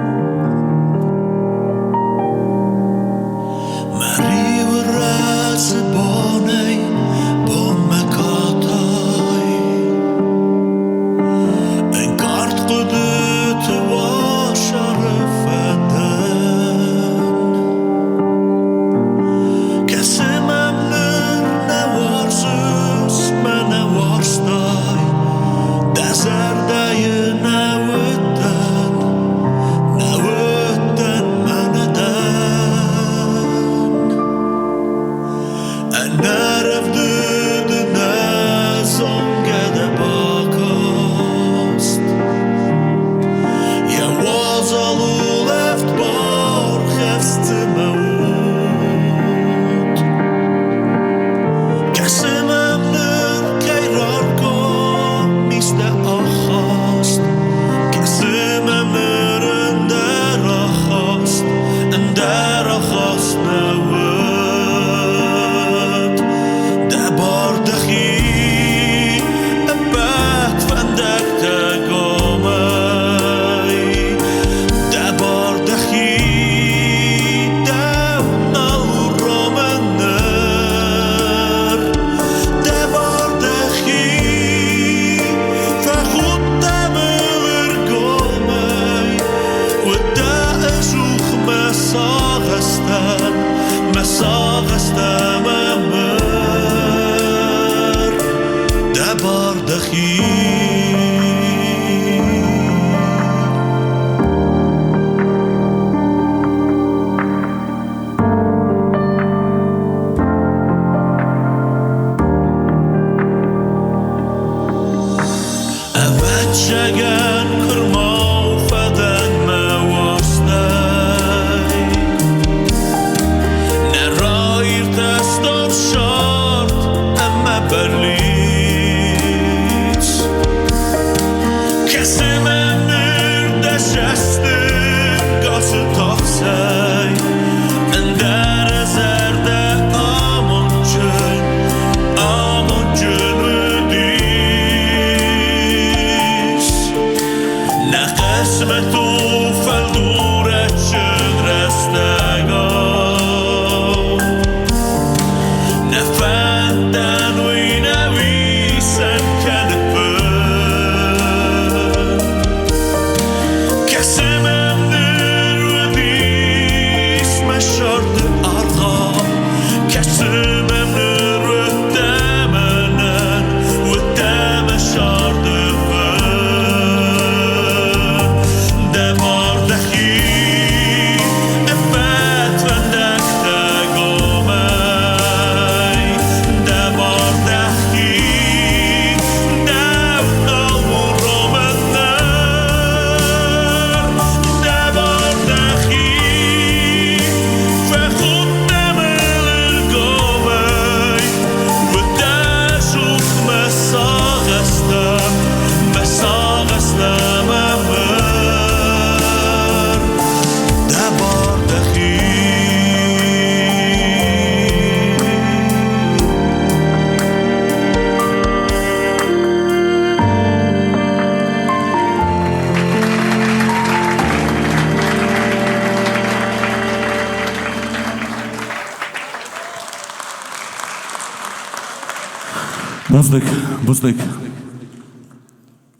[SPEAKER 2] Buzdik.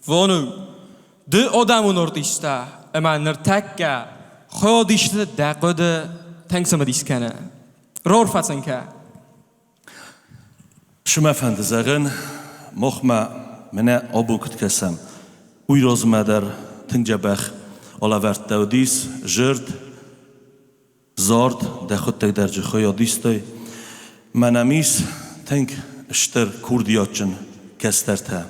[SPEAKER 1] Vonu, de adamın ortista, ama nırtakka, خودشت دقیقه تنگسم دیسکنه. رور فتن که.
[SPEAKER 9] شما فند زغن مخما منه آبو کت کسم. اوی روز مادر تنجبخ آلاورد دودیس جرد زارد دخوت تک درج خویا دیستی. منامیس تنگ اشتر کردیاتچن کسترته.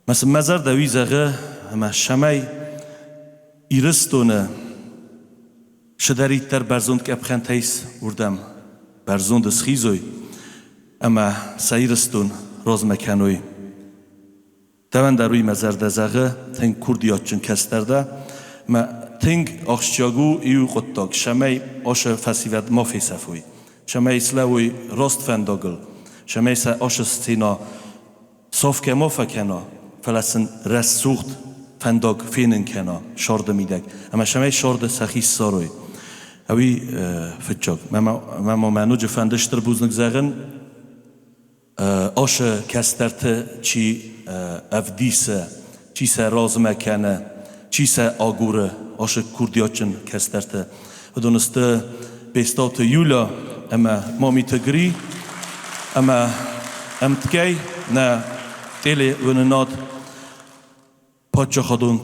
[SPEAKER 9] مثل مزار دوی زغه اما شمای ایرستونه شداری تر برزند که ابخن تیس وردم برزند سخیزوی اما سایرستون روز مکانوی دوان دروی مزار دزاغه تنگ کردیاتچن کسترده ما تنگ آخشیاگو ایو قطاق شمای آش فسیوت مافی سفوی شمای سلاوی راست فنداگل شمای سا آش ستینا صاف که مافکنا فلسن رسوخت فنداگ فینن کنا شارد میدک اما شمای شارد سخی ساروی اوی فتشاق ما منوج فندشتر بوزنک زغن آش کسترت چی افدیسه چی سه راز مکنه چی سه آگوره آش کردیاتچن کسترت و دونسته بیستات یولا اما ما میتگری اما امتکی نه تیلی ونناد پاچه خودون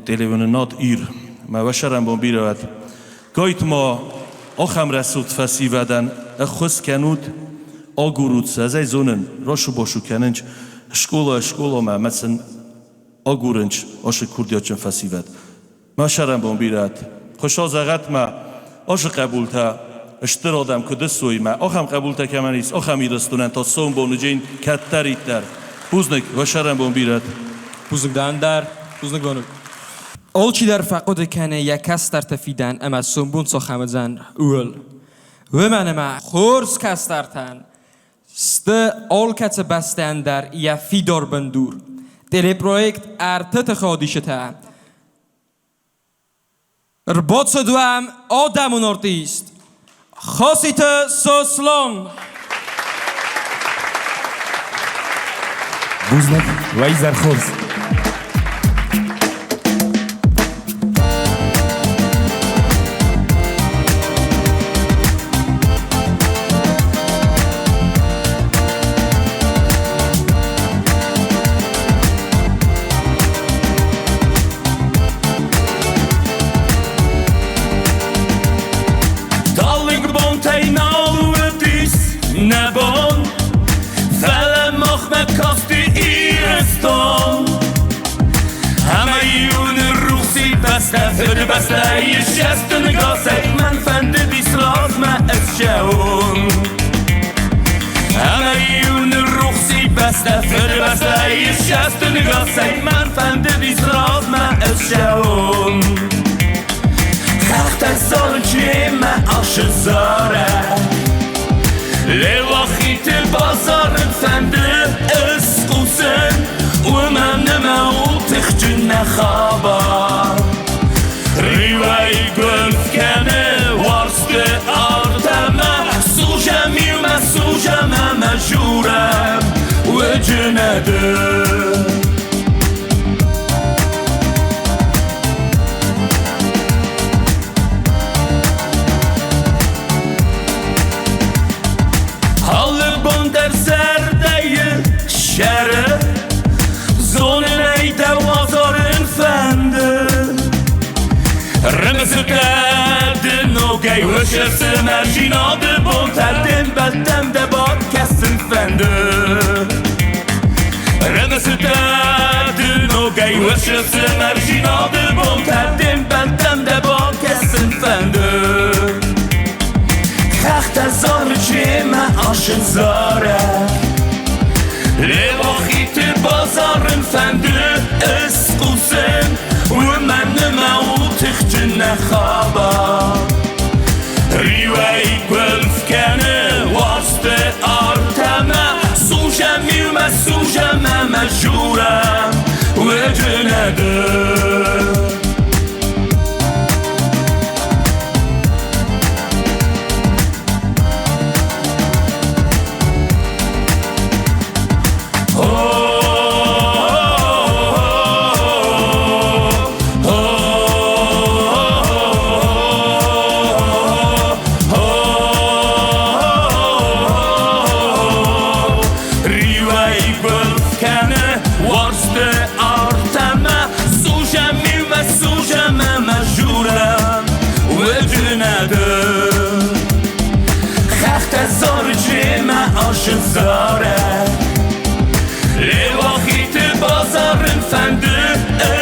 [SPEAKER 9] تیلی ونناد ایر ما وشرم بون بیرود گایت ما آخم رسود فسی ودن اخوز کنود آگورود سازای زونن راشو باشو کننج اشکولا ما مثلا آگورنج آش کردیاتچن فسی ود ما شرم بون بیرود خوشا زغت ما آش قبول تا اشتر آدم کدسوی ما آخم قبول تا کمانیست آخم ایرستونن تا سون بونو جین کتریت در بوزنک و شرم بون بیرد
[SPEAKER 1] بوزنک داندر بوزنک بونو اول چی در فقط کنه یک کس در تفیدن اما سنبون سا خمزن اول و من اما خورس کس در تن ست آل کت بستن در یا فیدار بندور تلی پرویکت ارتت خودیشته رباط دوام آدمون ارتیست خاصیت سوسلان
[SPEAKER 10] بوزنک وی زرخوز
[SPEAKER 11] نبان فعلا مخمه کافتی ایرستان همه یون روحسی بسته فر بسته یه شست نگاسه من فند بیسلاز ما از شون همه یون روحسی بسته فر بسته یه شست نگاسه من فند بیسلاز ما از شون خخت سال چیه ما آش زاره لواخیت بازار فنده اسقوسن و من نمو تخجن نخابا ریوی گلف کنه وارست آردمه سوجمی و مسوجم مجورم و جنده شره زونه نیده وازارن فنده رمز کرده نوگی و شرس مرجیناده بونتردن بدم ده باد کسن فنده رمز کرده نوگی و شرس مرجیناده بونتردن بدم ده باد کسن فنده خخت زار چه ما آشن زاره لواخیت بازارن فنده اسقوسن و من نمو تخجن نخابا ریوی گلف کنه واسط آرتمه سوجمی و مسوجم مجورم و جنده zare Levakhit bazarın fendi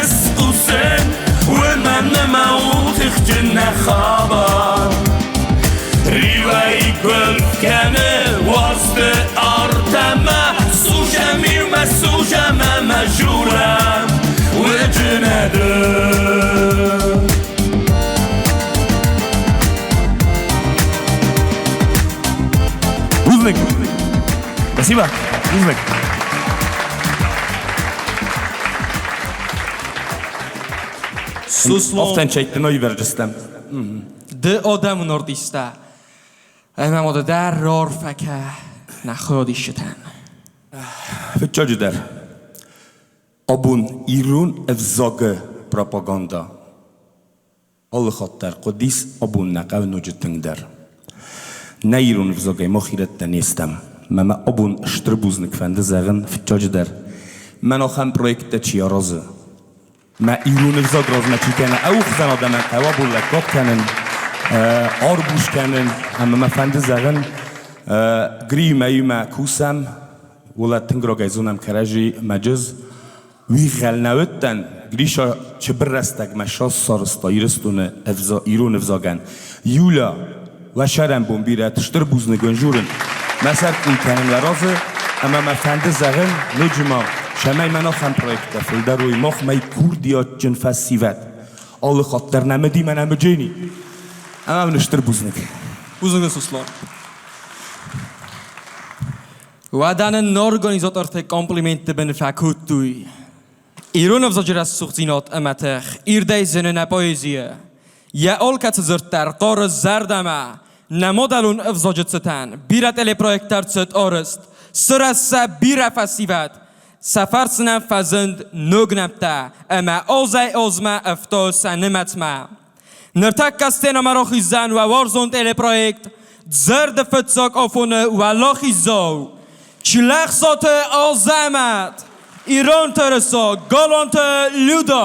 [SPEAKER 11] esqusen Ve men maut ikhjna khaba Rivai gölkene vazde artama Sujama majuram Ve cenadım
[SPEAKER 10] Uzbek. Спасибо. Uzbek.
[SPEAKER 1] Suslon
[SPEAKER 9] Often çektin o vercistem.
[SPEAKER 1] de odam nordista. Emem oda der ror feke nakhodi shtan.
[SPEAKER 9] Fitçacı der. Abun İrun evzagı propaganda. Allah hattar Kudis abun naqav nucittin der. Ne İrun evzagı mahiretten istem. Mama abun iştirbuznik fendi zagın fitçacı der. Men axem projekte çiya razı. ما ایرون افزاد راز نچیکنه او خزن آدمن قوا بولکات کنن آربوش کنن همه مفند زغن گری ما کوسم ولا تنگرا گیزونم کرجی مجز وی غلنوتن گریشا چه برستگ مشاس سارستا ایرستونه ایرون افزاگن یولا و شرم بومبیره تشتر بوزنگن جورن مثلا این کنن لرازه اما مفند زغن نجما شمای من آخم پرویکت فلده روی مخ می کوردیات جن فسیوت آل خاطر نمدی من هم جینی اما نشتر بوزنگ
[SPEAKER 1] Uzun suslon. Wadan organizator te complimenten ben fakutui. Iron of zogeras suchzinot amatech. Irdeizen na poezie. Ja olka zertar qor zardama. Na modalun of zogetsetan. Birat ele projektartset orest. Sırasa bira fasivat. Safarsına fazend nugnapta. Ama ozma afto sanematma. Nërtak kastena marochizan wa warzon teleprojekt Zerde fëtsak ofone wa lochizo Qilach sote alzamat Iron të rëso, golon të ludo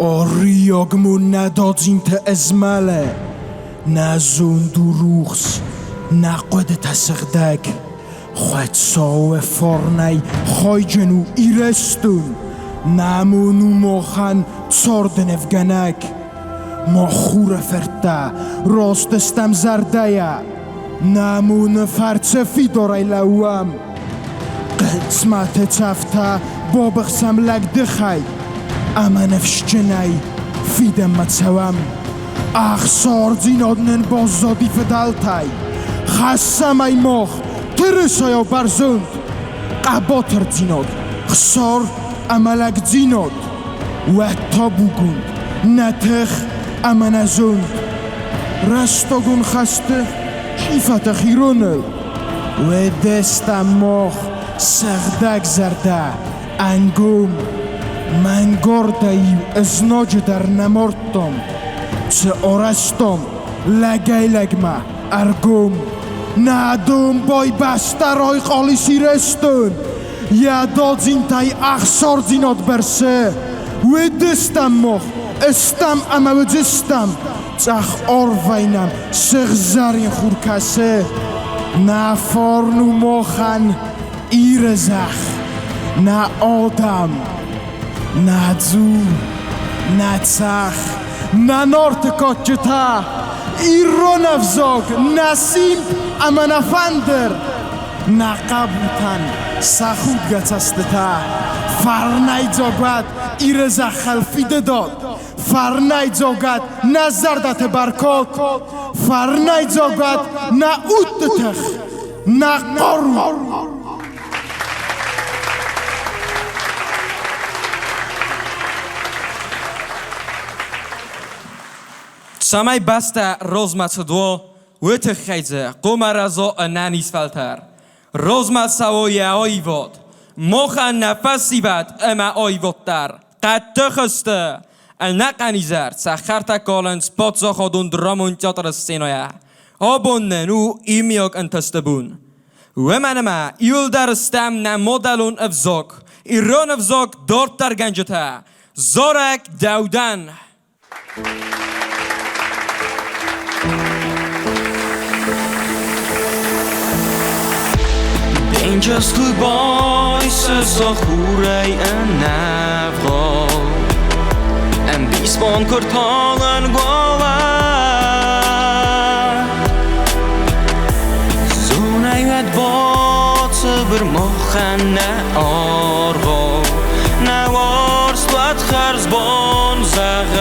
[SPEAKER 12] Oriogmun nadodin te ezmale Nazun duruchs Naqod tasagdag Khwetsawe fornay Khoyjenu irestun Namunu mochan Tsorden evganak Mokhura ferta Rostestam zardaya Namun farce fidoray lawam Qetsmate tsafta Bobxsam lagdkhay اما نفشجنای فیدم متسوام اخسار زینادنن بازادی فدالتای خسم ای مخ ترسایا برزند قباتر زیناد خسار املک زیناد و تابوگون نتخ اما نزند رستاگون خسته کیفت خیرونه و دستم مخ سغدک زرده انگوم من گردایی از ناج در نمارتم چه آرستم لگای لگمه ارگم ندوم بای بسترهای خالیسی رستون یاداد زین تای اخسار زیناد برسه و دستم مخ استم اما و جستم چخ آروینم سغزارین خورکسه نفارنو مخن ایرزخ نه آدم نه زور نه تخ نه نارت کاچتا ایران افزاگ نسیم اما نفندر نه قبوتن سخود گتسته فرنای جاگت ایرزا خلفیده داد فرنای جاگت نه زردت برکات فرنای جاگت نه اوت تخ نه قارو
[SPEAKER 1] Samaj basta rozmac dwo Wytych hejdze Qoma razo ananis faltar Rozmac sawo ja ojwod Mocha nafasivat ema ojwodtar قد خسته النقنیزر سخرت کالن سپاتزا خودون درامون تیاتر السینویا آبونن و ایمیاک انتستبون و منما ایول درستم نمودلون افزاک ایران افزاک دارت در گنجته زارک دودن
[SPEAKER 13] اینجاست توی بایس ساخوره نفغا ام بیسبان کرتالن گوه زونه ید بات بر مخن آرغا نوارست بد خرز بان زغد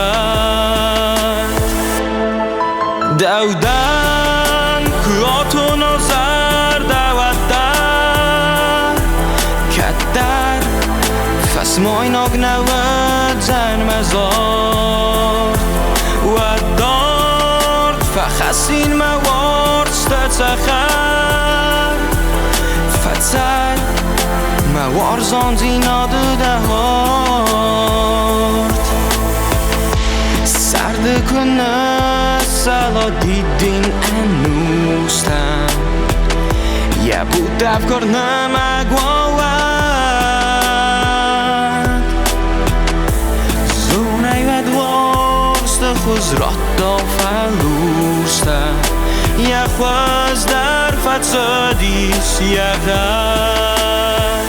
[SPEAKER 13] دودن کاتو نازر دودن کدر فس مایناگ نود زن مزار و دارد فخسین موارست تخر فتر موارزان زیناد دهارد سرد کنه سالا دیدین انوستم یه بود افکار نمگواد زونه ودوارست خوز رات دا فلوستم یه خواز در فتسادیس یه غد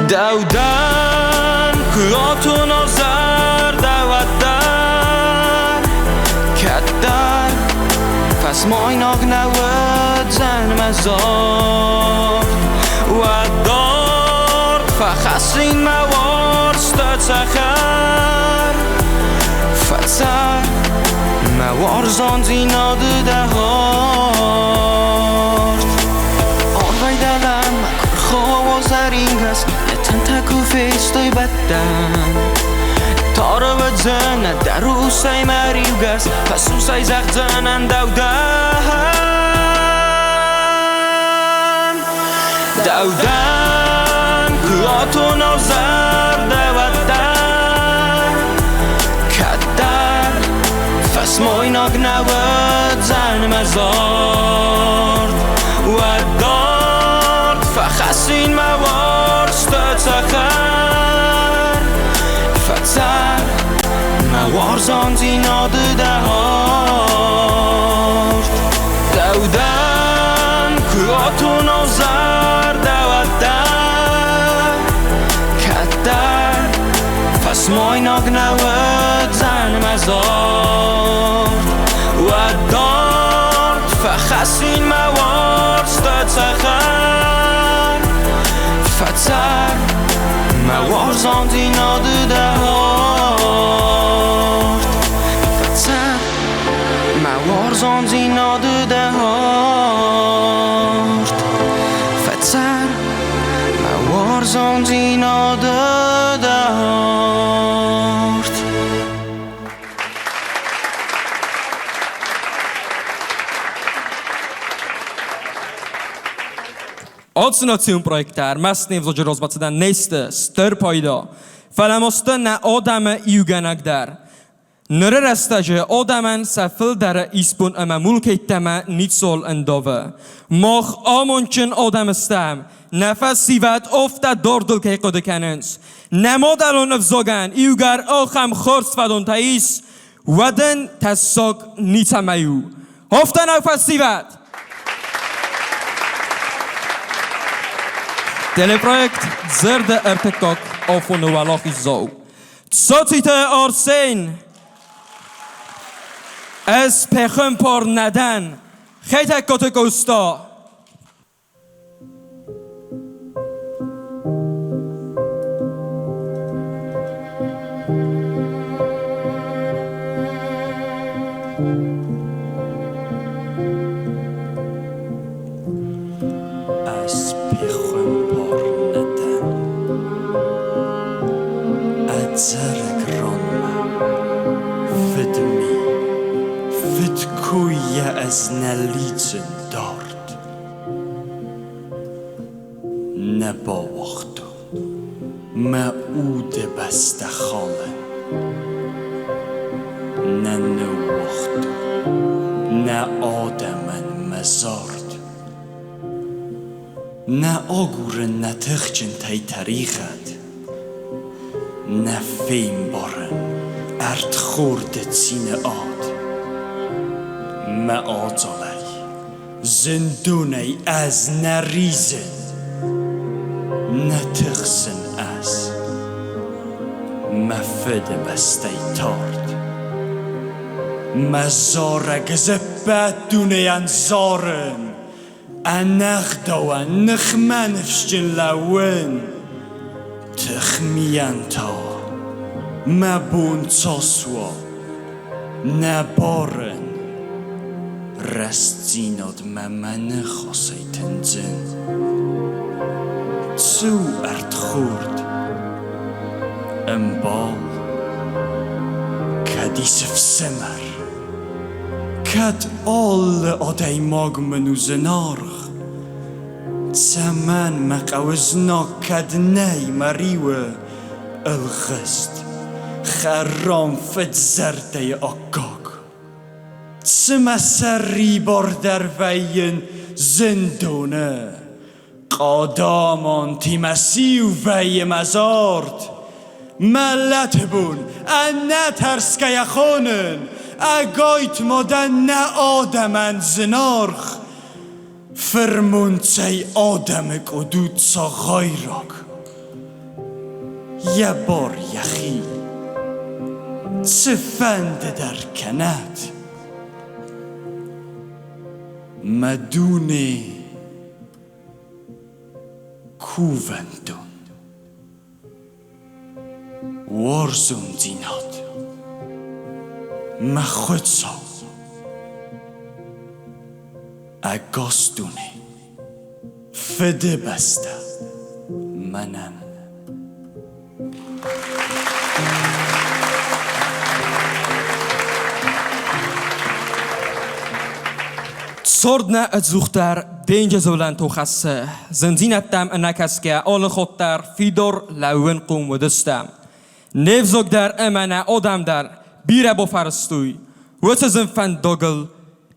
[SPEAKER 13] دودن کاتو نازر دودن کدر فس مایناگ نود زن مزار و دارد فخسین موارست تخر فتر موارزان زیناد دهارد آرهای دلم مکر خواه و زرین هست نتن تکو فیستای بدن تارا و زن در رو سای مریو گست پس رو سای زخت زنن دودن دودن کلاتو نازر دودن کدر فس مایناگ نود زن مزارد و دارد فخسین موارست تخر فتر موارزان زیناد دهارد دودن کلاتو نازر دودن کدر فس مایناگ نود زن مزارد و دارد فخسین موارست تخر فتر موارزان زیناد دهارد فتر موارزان زیناد دهارد فتر موارزان زیناد دهارد
[SPEAKER 1] Odsnacjon projekter, mest nevzodje rozbaceden neste, stör payda. Felemosta ne adamı iugenek der. Nere restacı adamın sefil dere ispun ama mulketteme nitsol endave. Mach amonçın adam istem. Nefes sivet ofta dordul ke qodkenens. Nemodalon evzogan iugar axam khors fadon tais. Waden tasok nitamayu. Ofta nefes sivet. Teleprojekt zerde ertekak afonu walachi zou. Tsotite arsen. از پخم پر ندن خیلی کت گوستا
[SPEAKER 8] از پخم پر ندن اتزرگ رانما فدمی کوی از نلیزن دارد نبا وقتو معود بسته خاله نه نوخت نه آدمن مزارد نه آگور نتخجن تی تاریخت نه فیم بارن ارد خورد سین آد ما آزالی زندونی از نریزن نتخسن از مفد بسته تارد مزارگ زبت دونه انزارن انخدوان نخمنفشجن لون تخمیان تا مبون تاسوا نبارن رستیناد ممن خاصی تنزن تو ارد خورد انبال کدیسف سمر کد آل آدای ماگ منو زنارخ تمن مقاوزنا کد نی مریوه الغست خرام فد زرده آکاک تم سری بار در وین زندونه قادامان تیمسی و وی مزارد ملت بون انه ترسکه یخونن اگایت مادن نه آدمن زنارخ فرمون تی آدم قدود سا غیرک یه بار یخی تفند در کند مدونه کووندون وارزون دیناد مخود سا اگاستونه فده بسته منم
[SPEAKER 1] Sordna het zoekter, deenje zolan toegasse. Zinzinattam en nakaske, alle godter, fidor, lauwen kom de stem. Neef zoek daar, emana, odam daar, bira bofarstui. Wat is een van dogel,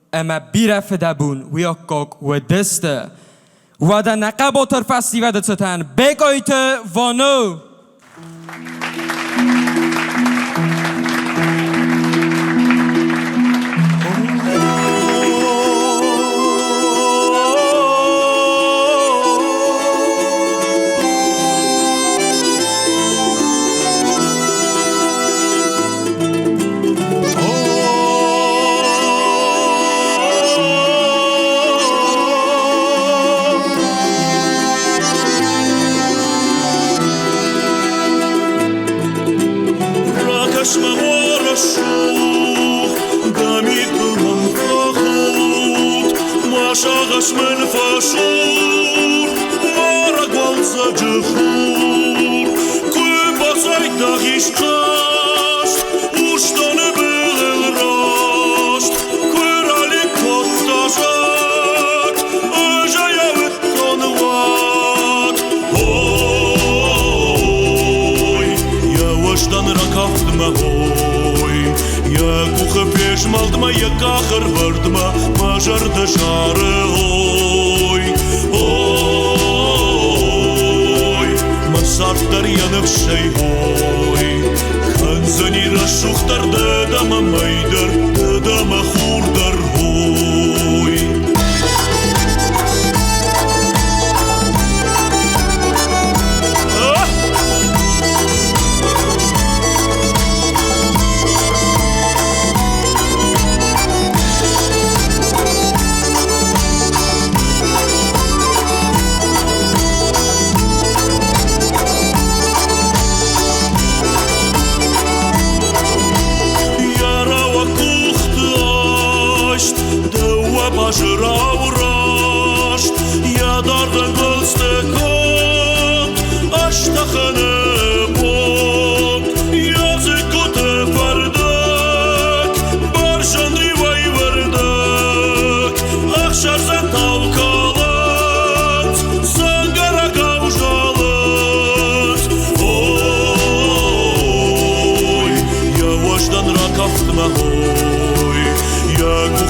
[SPEAKER 1] ema bira fedaboon, wiokok, wedeste. Wada nakaboter festival de zetan, bekoite, vano.
[SPEAKER 11] Oh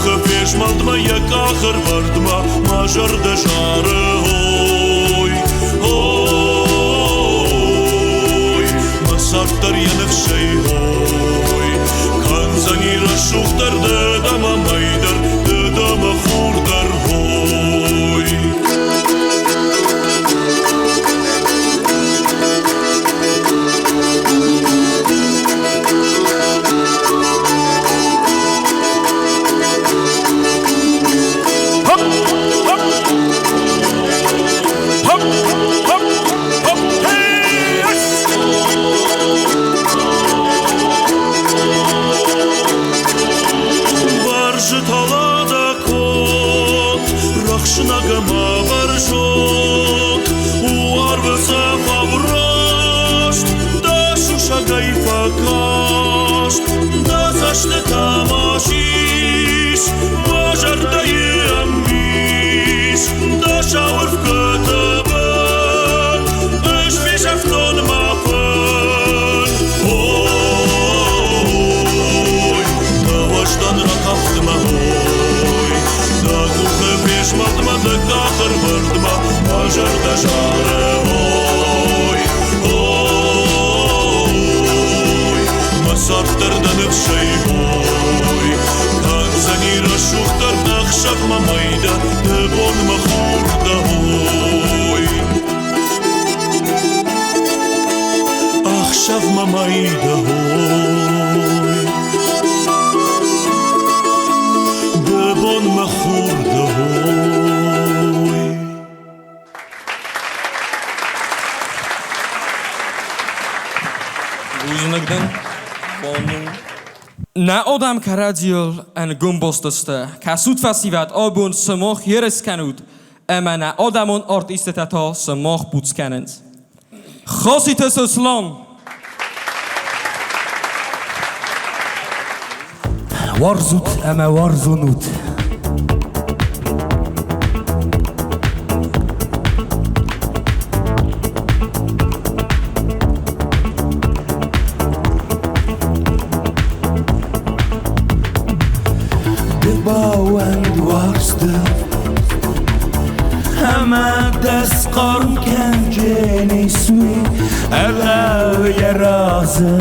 [SPEAKER 11] خفيش مالدما يك آخر وردما ما جرد شعره هوي هوي ما سرطر ينفشي هوي كان زني رشوخ در ددما ميدر ددما خور در هوي تماشيش واجر دايميش دا شاور في كتبان اش في شفتون مافن هوي دا وجدان رقفت ما هوي دا كوخ فيش مدما دك آخر وردما واجر دا شعره هوي هوي ما سرطر دا نفشي هوي كان زني رشوخ در نخشف ما ميدا دبون مخور دا هوي أخشف ما ميدا هوي دبون مخور دا هوي
[SPEAKER 1] Uzunlukdan qonun Na odam karadiyol en gumbosteste kasut fasivat abun samoch jeres kanud ama na odamon ort istetata samoch putskenend Chosites Islam
[SPEAKER 12] وارزوت اما وارزونوت باوند وارسته همه دست قارم کنجه نیسوی اغاوی رازه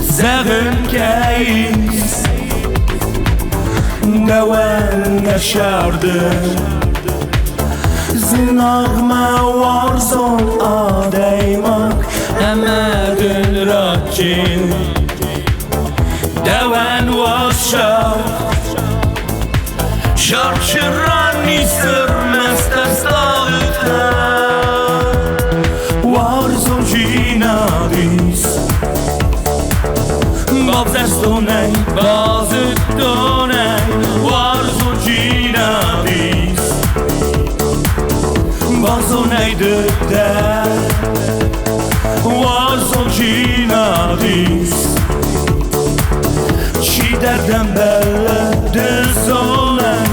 [SPEAKER 12] زغن کیس دوان نشارده زناغما وارزون آدیماک همه دن راکین دوان واشا شرچرانی سرمست استاغتا وارزون جینادیس بابزستونه بازدونه وارزون جینادیس بازونه دده وارزون جینادیس چی دردم بلد زانم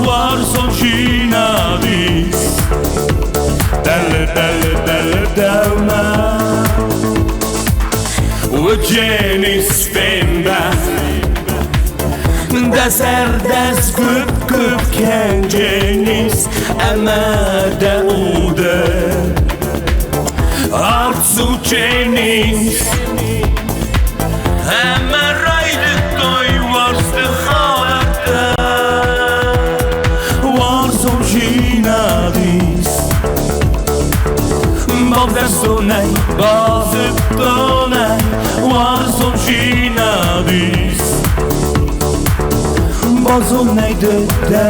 [SPEAKER 12] وارزون جینادیس دل دومم و جنیس فنبه دست گب کن جنیس اما دوده آرزو جنیس اما Bobzestone, bozitone, warzon jinadis Bozone dede,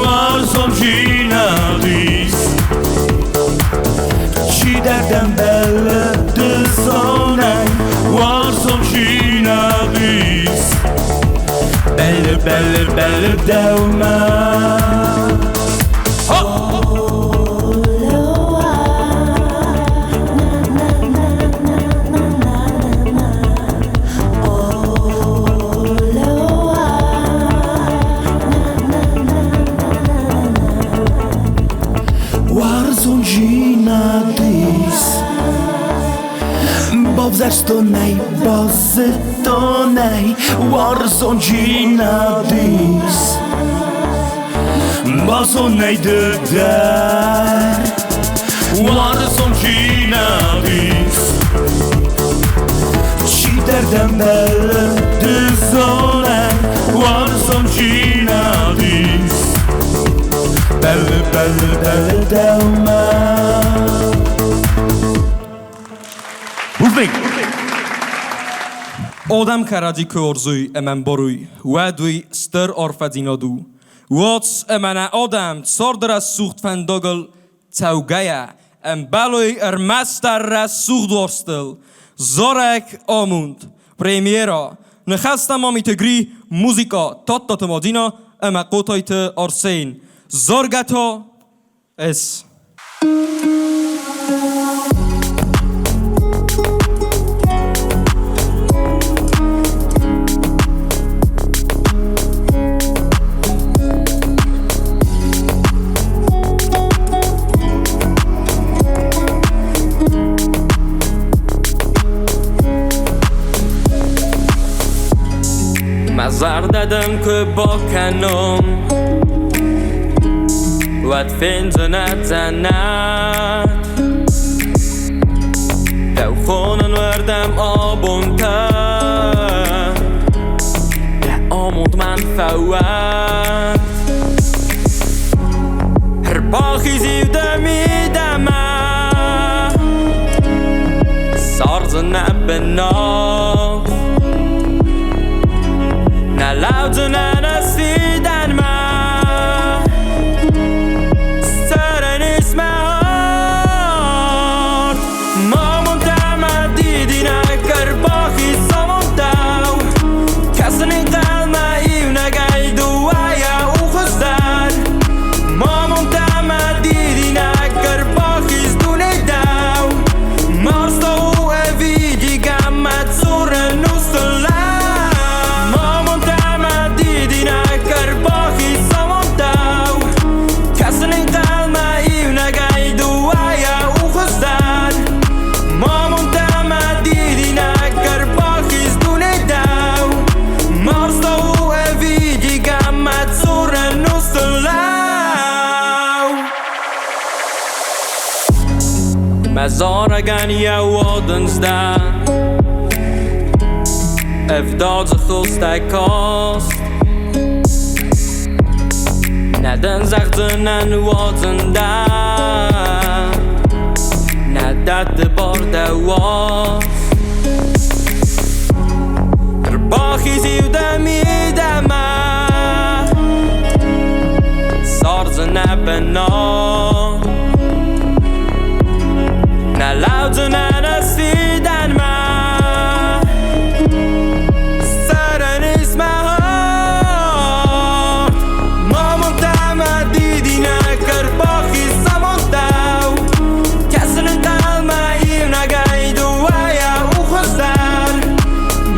[SPEAKER 12] warzon jinadis Çi derdem belle dizone, warzon jinadis Belle devme Zestonai, Basetonai, Warsonginadis Basonai de dar Warsonginadis Çiterdem belle de zonen Warsonginadis Belle devme
[SPEAKER 10] Uzbek.
[SPEAKER 1] Odam karadzi korzuj emen boruj, ładuj ster orfadzinodu. Łoc emana odam, cordras sucht van dogel, caugaja, baluj mastarras suchtworstel. Zorek omund, premiera, nechasta mami te gri, muzika, toto te modino, ema kotoj te orsein. Zorgato es.
[SPEAKER 14] مزار دادم که با کنم وقت فنجنت زند دو خونن وردم آبون تر ده آمود من فوت هر باخی زیوده میدم سارزنم به ناف نلاوزن نسیدن من سرن اسم هارد ما منتمد دیدی نکر باخی سامون داو کسنی قلمه ایو نگید و ایا او خزدر ما منتمد دیدی نکر باخی زدونه داو مارستا و اویدی گمت زور نوستلا مزارگن یوادنزدن افداد زخوسته کاست ندن زغزنن وازندن ندد بارده واست باخی زیوده میدمه سارزنه بنا نلاوزن نسیدن من سرن اسم هارد ما منتمد دیدی نکر باخی سامون داو کسن قلمه ایو نگید و ایا او خزدر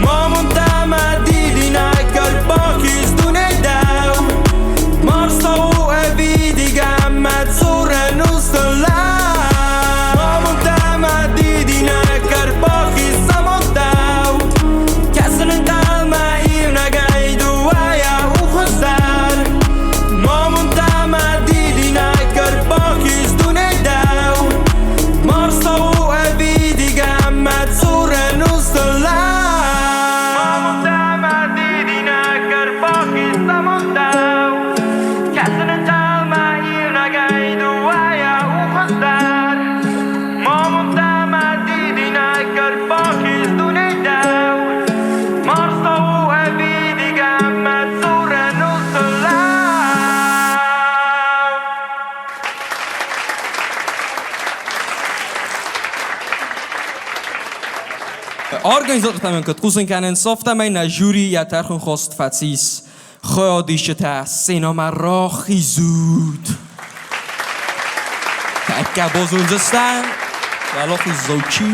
[SPEAKER 14] ما منتمد دیدی نکر باخی زدونه داو مارستا و اویدی گمت زور نوستلا
[SPEAKER 1] Organizatorem که تقوزن کنن صافته می نجوری یا ترخون خواست فتسیس خیادیشه تا سینما را خیزود تکه بازونزستن ولا خیزوچی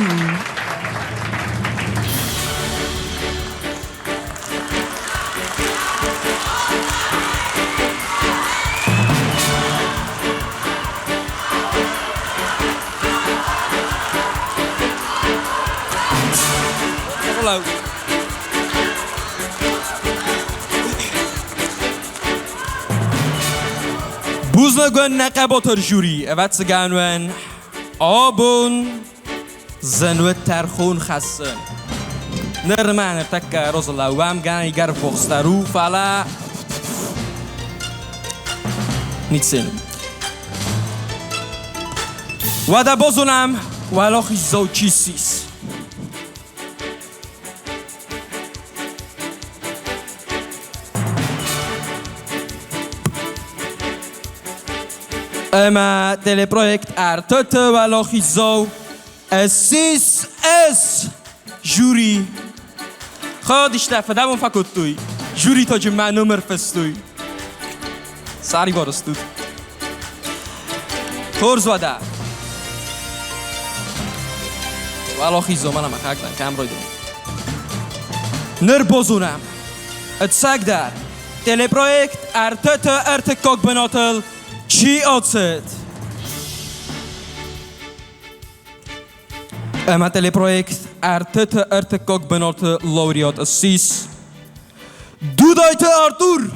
[SPEAKER 1] Rozlau. Buznagun naqabotar juri evet ganwen abun zanwet tarkhun khassan nirman takka Rozlau wam gan igar foxtaru fala nitsin wada bozunam waloch zauchisis اما تلپرویکت ارتت ولاخی زو اسیس اس جوری خودش تفدم فکت توی جوری تا جمع نمر فستوی ساری بارستو خورز وده ولاخی زو منم اخاکتن کم روی دون نر بزونم اتساک در تلپرویکت ارتت ارتکاک بناتل چی آتست؟ اما تلپرویکت ارتت ارتکاک بنات لوریات اسیس دودایت آرتور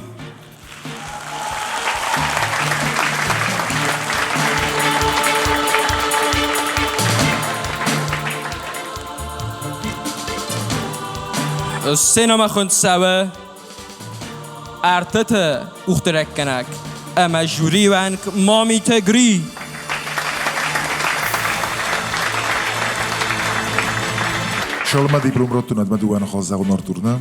[SPEAKER 1] سینما خوند سوه ارتت اخترک کنک اما جوری وانک مامی تگری
[SPEAKER 3] شلما دیپلم رو تونت مدوان خواست زغن آرتورنا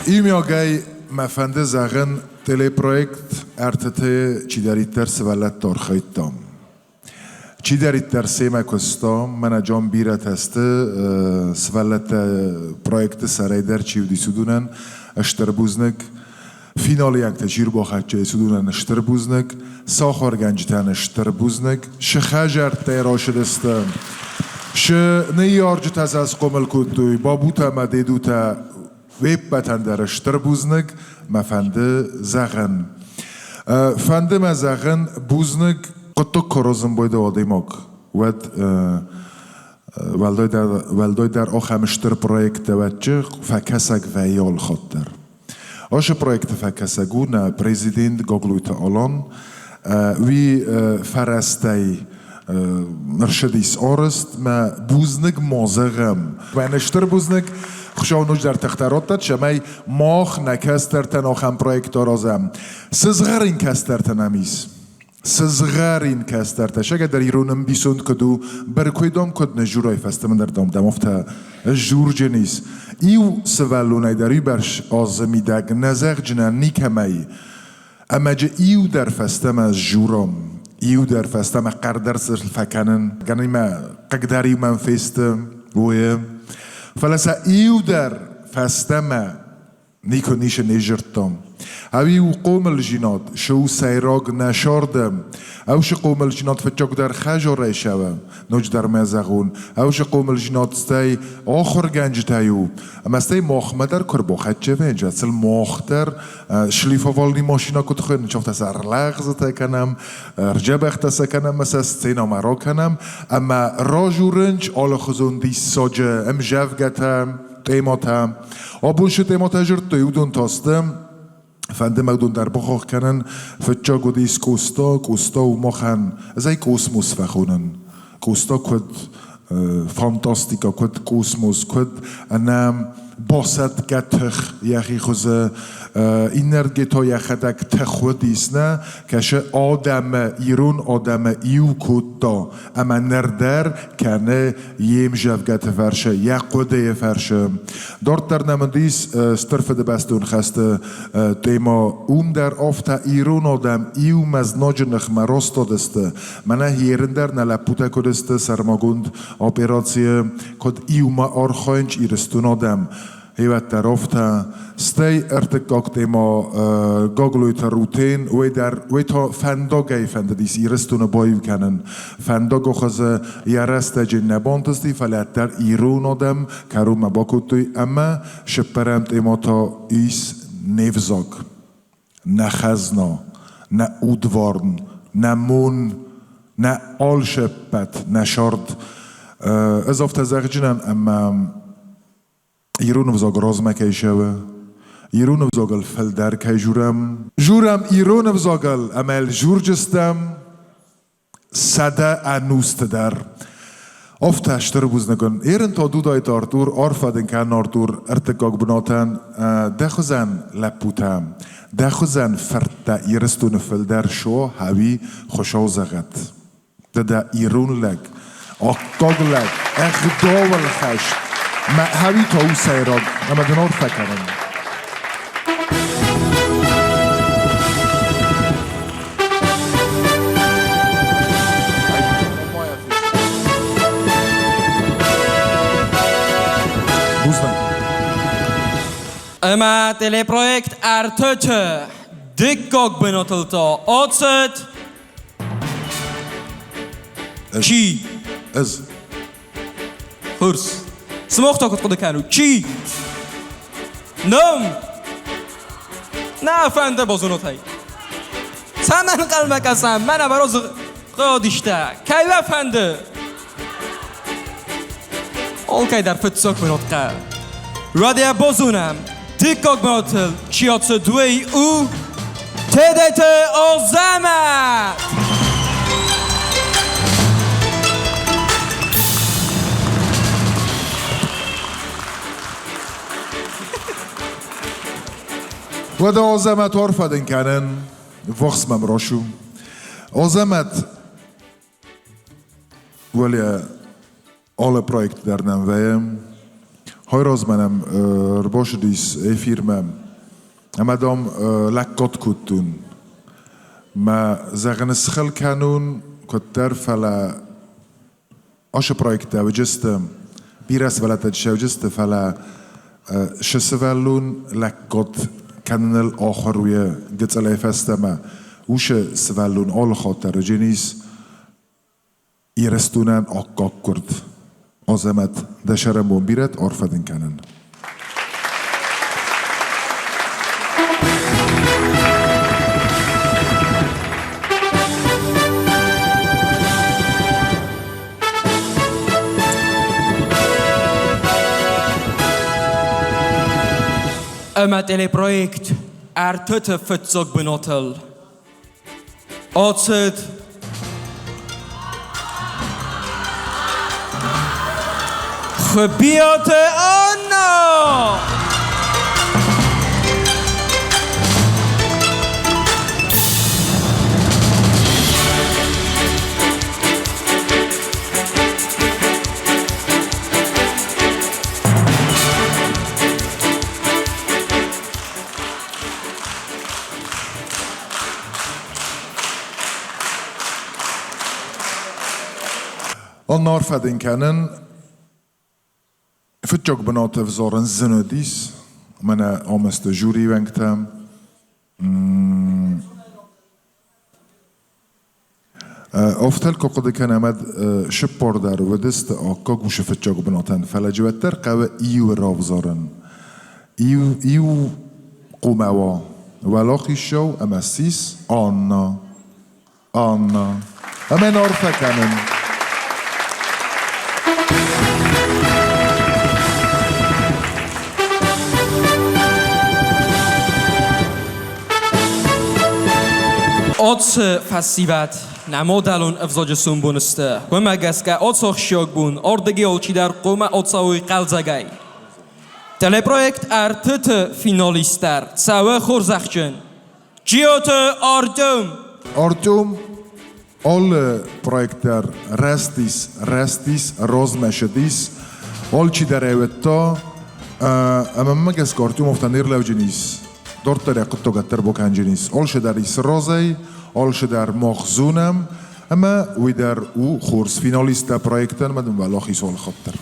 [SPEAKER 3] ایمی آگای مفنده زغن تلی پرویکت ارتته چی دارید تر سوالت دار خواهید تام چی دارید تر سیمه کستام من جام بیرت هسته سوالت پرویکت سرای در چی ودی سودونن اشتر بوزنک فینال یک تجیر با خدچه سودونن اشتر بوزنک ساخار گنجتن اشتر بوزنک شخجر تیراش دستم ش نیارج از قمل کدوی بابوتا مدیدوتا ویب بتن در اشتر بوزنک مفنده زغن فنده ما زغن بوزنک قطع کروزم باید آدیماک ود ولدای در آخر اشتر پرویکت توجه فکسک ویال خاطر آش پرویکت فکسگو نه پرزیدنت گاگلویت آلان وی فرستی مرشدیس آرست ما بوزنگ مازغم و نشتر بوزنگ خشاونوش در تخترات شمای ماخ نکسترتن آخم پرویکت رازم سزغرین کسترتنمیز سزغرین کسترت شاید در ایرانم بیسوند کدو برکویدام کد نجورای فسته من در دام دمافتا جور جنیس ایو سوالونای داری برش آزمی دگ نزغ جنن نیکمی اما جه ایو در فستم از جورم ایو در فستم قردر سر فکنن گنی ما قدری من فستم ویه فلسا ایو در فستم نیکو نیش نجرتم اوی و قوم الجینات شو سیراگ نشاردم اوش قوم الجینات فتجاک در خجاره شوم نوج در مزغون اوش قوم الجینات ستی آخر گنج تایو اما ستی ماخ مدر کر با خدچه ونج اصل ماخ در شلیفا والنی ماشینا کت خود نشافت از ارلغز تا کنم رجب اختسا کنم مثل سینا مرا کنم اما راجو رنج آل خزون دی ساجه ام جف گتم تیماتم آبون شد تیماتا جرد تایودون تاستم فنده مقدون در بخاخ کنن فتجا گودیس کوستا و مخن از ای کوسموس فخونن کوستا کد فانتاستیکا کد کوسموس کد انم باست گتخ یخی خوزه اینرد گتا یخدک تخودیس نه کشه آدم ایرون آدم ایو کدا اما نردر کنه یم جفگت فرشه یک قده فرشه دارت در نمندیس سترف ده بستون خسته دیما اون در آفتا ایرون آدم ایو مزناج نخمراست دسته منه هیرن در نلپوته کدسته سرماگوند اپراتسیه کد ایو ما آرخاینج ایرستون آدم هیوت در آفتا ستی ارتکاک دیما گاگلویت روتین وی تا فنداگی فنددیس ایرستون بایو کنن فنداگو خزه یرست جن نبانتستی فلیت در ایرون آدم کرو مباکوتوی اما شپرم دیما تا ایس نیفزاگ نه خزنا نه اودوارن نه مون نه آل شپت نه شارد از آفتا زغجنن اما ایرون بزاگ راز مکی شوه ایرون بزاگل فل در کی جورم ایرون بزاگل عمل جور جستم صده انوست در افتشتر بوز نکن ایرن تا دو دایت آرتور آرفادن کن آرتور ارتکاک بناتن دخزن لپوتم دخزن فرد ایرستون فل در شو هاوی خوشاو زغت ده ایرون لگ آکاگ لگ اخداول خشت ما هاوی تاو سیراد اما دنار فکرم
[SPEAKER 1] اما teleprojekt Ertöte dikkak benatılta atset چی؟
[SPEAKER 3] از
[SPEAKER 1] هرس سماخت تا کد کنو چی؟ نم نه فنده بازونو تایی سمن قلبک هستم من براز قادشته کی فنده اول کی در فتساک بنات قل رادیه بازونم دیکاک بناتل چیاتس دوی او تدت آزمت
[SPEAKER 3] و ده آزمت عرفدن کنن وقت ممراشو آزمت ولی آل پرویکت در نمویم های راز منم باش دیس ای فیرمم اما دام لکات کتون ما زغن سخل کنون کتر فلا آش پرویکت و جستم بیرس ولا تجشو جست فلا شسولون لکات کنن الآخر روی گت علای فستما وش سوالون آل خاطر جنیس ایرستونن آقا کرد آزمت دشرمون بیرد عرفدن کنن
[SPEAKER 1] اما teleprojekt Ertöte فتساک بناتل آتست خبیات آنا
[SPEAKER 3] آن عرفدن کنن فتجاك بنات فزارن زندیس من آمست جوری ونگتم افتل که قد کن امد شپار در و دست آقا گوش فتجاك بناتن فلجوتر قوه ایو را فزارن ایو قوموا ولاخی شو امسیس آنا اما نعرفه کنن
[SPEAKER 1] آتس فسیبت نمادلون افزاج سون بونسته و مگسکه آتس آخشیاک بون آردگی آلچی در قوم آتساوی قلزگی teleprojekt Ertöte finalister سوه خورزخچن جیوت
[SPEAKER 3] Artyom all projekter restis rozmeshedis all chi der evetta ama magas Artyom ofta nirlevjenis dort der qatto gatter bokanjenis all shedaris rozay all shedar mokhzunam ama widar u khurs finalista projekten madem valakhis ol khatter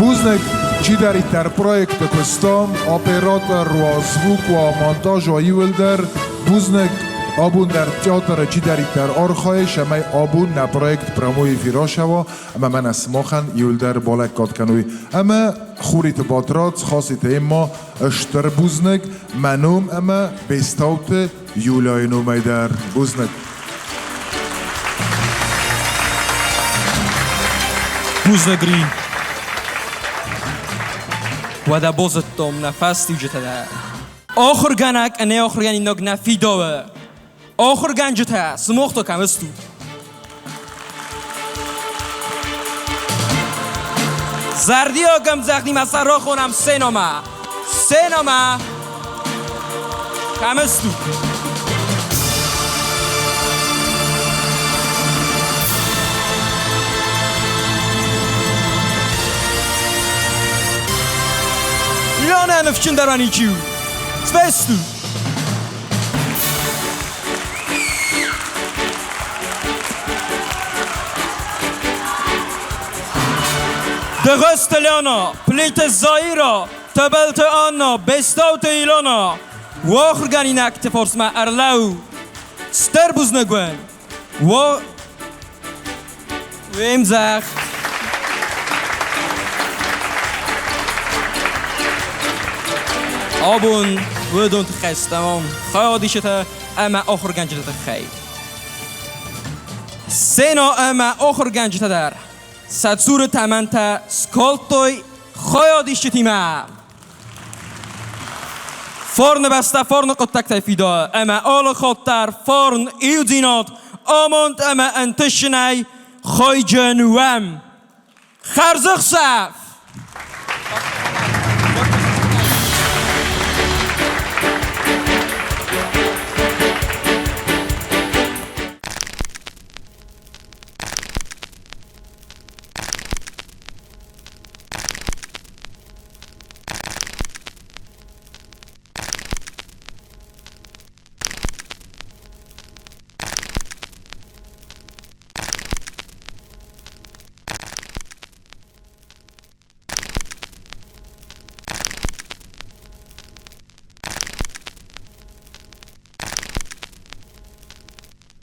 [SPEAKER 3] Buznek ci dar itar projekt questom operator wa zvuk wa montaj wa yulder Buznek abun dar teatr ci dar itar orkhay shamay abun na projekt promoy firashava ama man asmokhan yulder bolak katkanui ama khurit batrat khasit emma ashtar Buznek manum ama bestout yulayno maydar Buznek
[SPEAKER 1] Buznek green و دا بازتم نفس تیجت در آخر گنک انه آخر گنی نگ نفی داوه آخر گنجت هست سموختو کم استو زردی ها گم زخنی مسر را خونم سه نامه کم استو Lana nefçin darani kiu. Svestu. Degust Lana, plite Zaira, tabelt Anna, bestaut Ilana. Wachr ganinak te forsma Erlau. Sterbus negwen. Wa Wem zag آبون ودون تخستمان خیادیشته اما آخر گنجته خی سینا اما آخر گنجته در ساتسور تمنت سکالتوی خیادیشتی ما فرن بسته فرن قطک تفیدا اما آل خاطر فرن ایودینات آماند اما انتشنی خی جنوام خرزخ صف